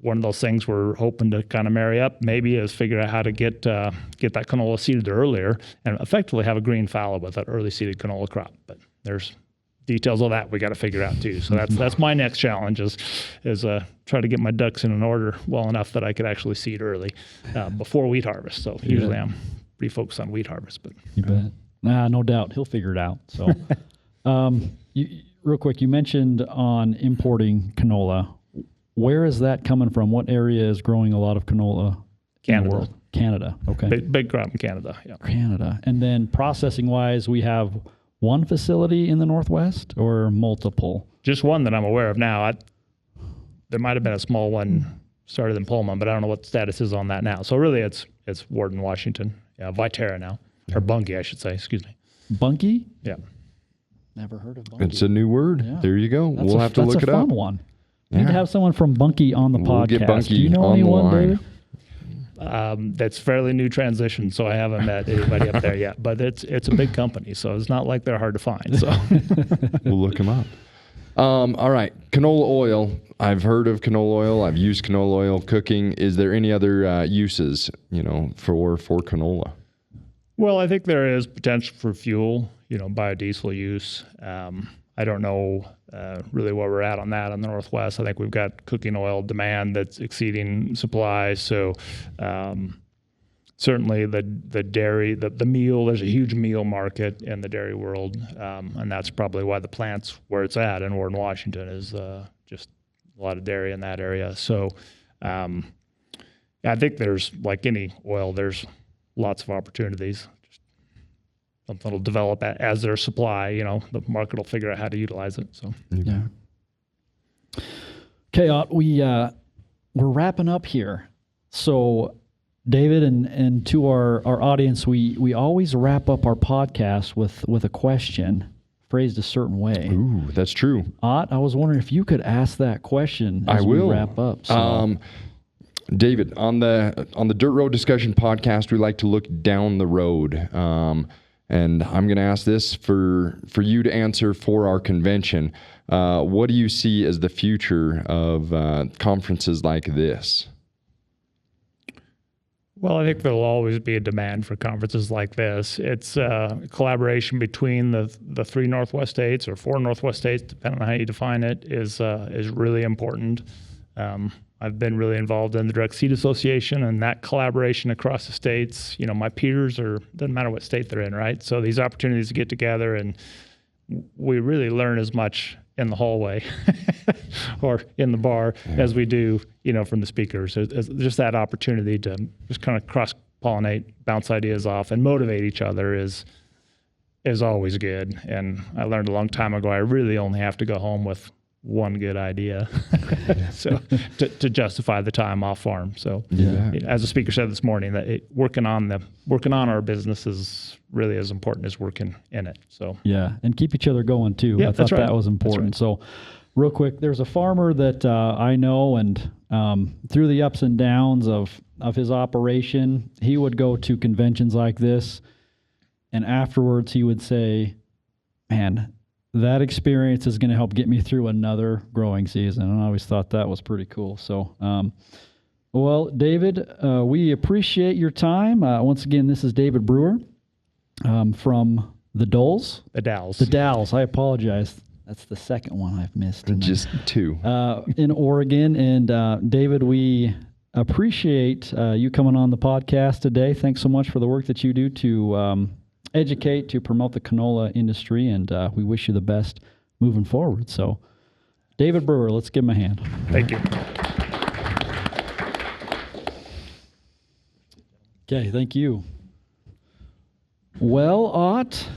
one of those things we're hoping to kind of marry up maybe is figure out how to get that canola seeded earlier and effectively have a green fallow with that early seeded canola crop. But there's details of that we got to figure out too. So that's my next challenge is try to get my ducks in an order well enough that I could actually seed early before wheat harvest. So usually I'm pretty focused on wheat harvest, but you bet. No doubt he'll figure it out. So, real quick, you mentioned on importing canola. Where is that coming from? What area is growing a lot of canola in the world? Canada. Okay. Big crop in Canada. Yeah. Canada. And then processing wise, we have one facility in the Northwest or multiple? Just one that I'm aware of now. There might have been a small one started in Pullman, but I don't know what the status is on that now. So really it's Warden, Washington. Yeah, Viterra now. Or Bunkie, I should say. Excuse me. Bunkie? Yeah. Never heard of Bunkie. It's a new word. Yeah. There you go. We'll have to look it up. That's a fun one. Need to have someone from Bunkie on the podcast. Get Bunkie Do you know on anyone, the line. David? That's fairly new transition, so I haven't met anybody up there yet. But it's a big company, so it's not like they're hard to find. So we'll look them up. All right, canola oil. I've heard of canola oil. I've used canola oil cooking. Is there any other uses, for canola? Well, I think there is potential for fuel, biodiesel use. I don't know really where we're at on that in the Northwest. I think we've got cooking oil demand that's exceeding supply. So certainly the dairy, the meal, there's a huge meal market in the dairy world. And that's probably why the plant's where it's at in Warren, Washington is just a lot of dairy in that area. So I think there's, like any oil, there's lots of opportunities. Just something will develop as their supply, the market will figure out how to utilize it. So yeah. Okay, we're wrapping up here. So David and to our audience, we always wrap up our podcast with a question phrased a certain way. Ooh, that's true. Ott, I was wondering if you could ask that question as we wrap up. So. David, on the Dirt Road Discussion podcast, we like to look down the road. And I'm going to ask this for you to answer for our convention. What do you see as the future of conferences like this? Well, I think there'll always be a demand for conferences like this. It's collaboration between the 3 Northwest states or 4 Northwest states, depending on how you define it, is really important. I've been really involved in the Direct Seed Association and that collaboration across the states. My peers doesn't matter what state they're in, right? So these opportunities to get together and we really learn as much in the hallway or in the bar as we do, from the speakers. It's just that opportunity to just kind of cross-pollinate, bounce ideas off, and motivate each other is always good. And I learned a long time ago, I really only have to go home with one good idea so to justify the time off farm. So as the speaker said this morning, that working on our business is really as important as working in it. So and keep each other going too. Yeah, I thought right. that was important. That's right. So real quick, there's a farmer that I know, and through the ups and downs of his operation, he would go to conventions like this, and afterwards he would say, man, that experience is going to help get me through another growing season. And I always thought that was pretty cool. So, well, David, we appreciate your time. Once again, this is David Brewer from the Doles. The Dalles. The Dalles. I apologize. That's the second one I've missed. Just two. In Oregon. And David, we appreciate you coming on the podcast today. Thanks so much for the work that you do to educate, to promote the canola industry, and we wish you the best moving forward. So, David Brewer, let's give him a hand. Thank you. Okay, thank you. Well, Ott,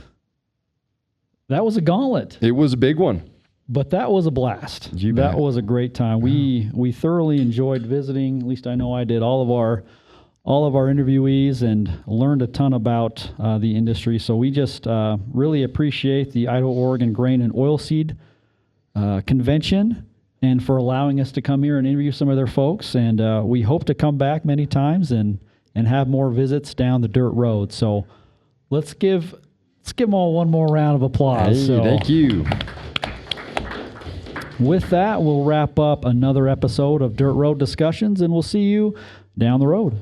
that was a gauntlet. It was a big one. But that was a blast. You that bet. was a great time. We thoroughly enjoyed visiting. At least I know I did. All of our interviewees, and learned a ton about the industry. So we just really appreciate the Idaho-Oregon Grain and Oilseed Convention, and for allowing us to come here and interview some of their folks. And we hope to come back many times and have more visits down the dirt road. So let's give them all one more round of applause. Hey, So, thank you. with that, we'll wrap up another episode of Dirt Road Discussions, and we'll see you down the road.